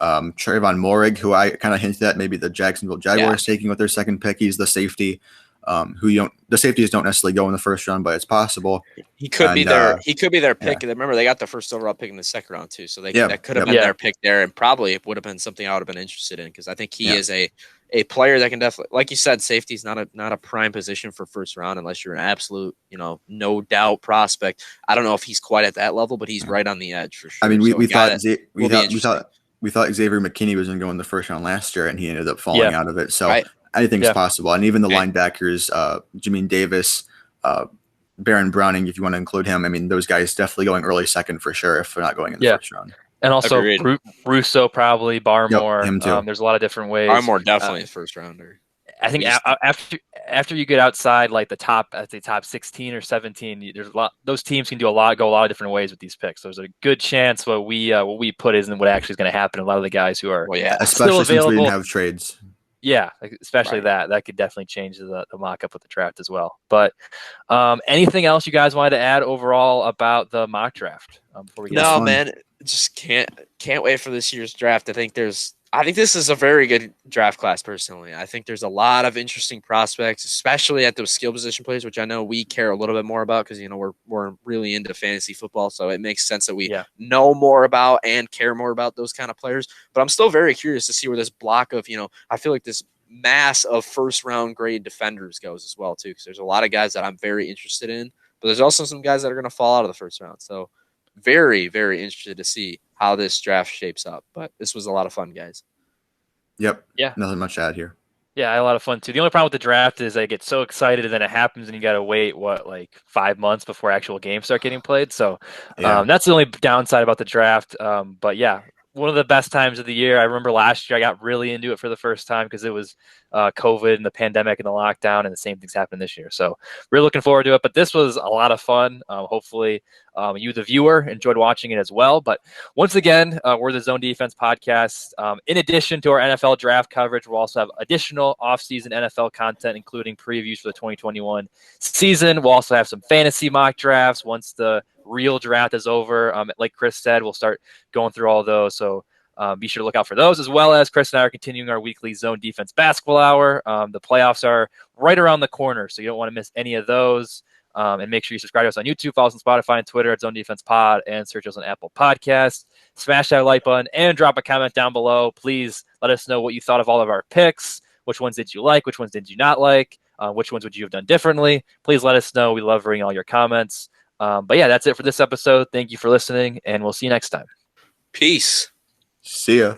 Trayvon Morig, who I kind of hinted at maybe the Jacksonville Jaguars taking with their second pick. He's the safety. the safeties don't necessarily go in the first round, but it's possible. He could be their pick. Yeah. Remember, they got the first overall pick in the second round too, so that could have been their pick there, and probably it would have been something I would have been interested in because I think he is a player that can definitely, like you said, safety is not a prime position for first round unless you're an absolute, no doubt prospect. I don't know if he's quite at that level, but he's right on the edge for sure. I mean, we thought Xavier McKinney was going to go in the first round last year, and he ended up falling out of it. So anything's possible, and even the linebackers, Jamin Davis, Baron Browning, if you want to include him. I mean, those guys definitely going early second for sure if they're not going in the first round. And also Russo, probably Barmore. Him too. There's a lot of different ways. Barmore definitely a first rounder. I think after you get outside like the top, I'd say top 16 or 17, there's a lot. Those teams can go a lot of different ways with these picks. So there's a good chance what we put isn't what actually is going to happen. A lot of the guys who are especially still since available, we didn't have trades. Yeah, especially that could definitely change the mock-up with the draft as well. But anything else you guys wanted to add overall about the mock draft before we get No, man, just can't wait for this year's draft. I think this is a very good draft class personally. I think there's a lot of interesting prospects, especially at those skill position players, which I know we care a little bit more about because we're really into fantasy football, so it makes sense that we know more about and care more about those kind of players. But I'm still very curious to see where this block of I feel like this mass of first round grade defenders goes as well too, because there's a lot of guys that I'm very interested in, but there's also some guys that are going to fall out of the first round. So very, very interested to see how this draft shapes up. But this was a lot of fun, guys. Yep. Yeah. Nothing much to add here. Yeah, I had a lot of fun too. The only problem with the draft is I get so excited and then it happens and you got to wait, 5 months before actual games start getting played. So that's the only downside about the draft. But yeah, one of the best times of the year. I remember last year I got really into it for the first time because it was COVID and the pandemic and the lockdown, and the same things happened this year. So we're looking forward to it. But this was a lot of fun. Hopefully you, the viewer, enjoyed watching it as well. But once again, we're the Zone Defense Podcast. In addition to our NFL draft coverage, we'll also have additional offseason NFL content, including previews for the 2021 season. We'll also have some fantasy mock drafts once the real draft is over. Like Chris said, we'll start going through all those. So be sure to look out for those, as well as Chris and I are continuing our weekly Zone Defense Basketball Hour. The playoffs are right around the corner, so you don't want to miss any of those. And make sure you subscribe to us on YouTube, follow us on Spotify and Twitter at Zone Defense Pod, and search us on Apple Podcasts. Smash that like button and drop a comment down below. Please let us know what you thought of all of our picks. Which ones did you like? Which ones did you not like? Which ones would you have done differently? Please let us know. We love reading all your comments. But yeah, that's it for this episode. Thank you for listening, and we'll see you next time. Peace. See ya.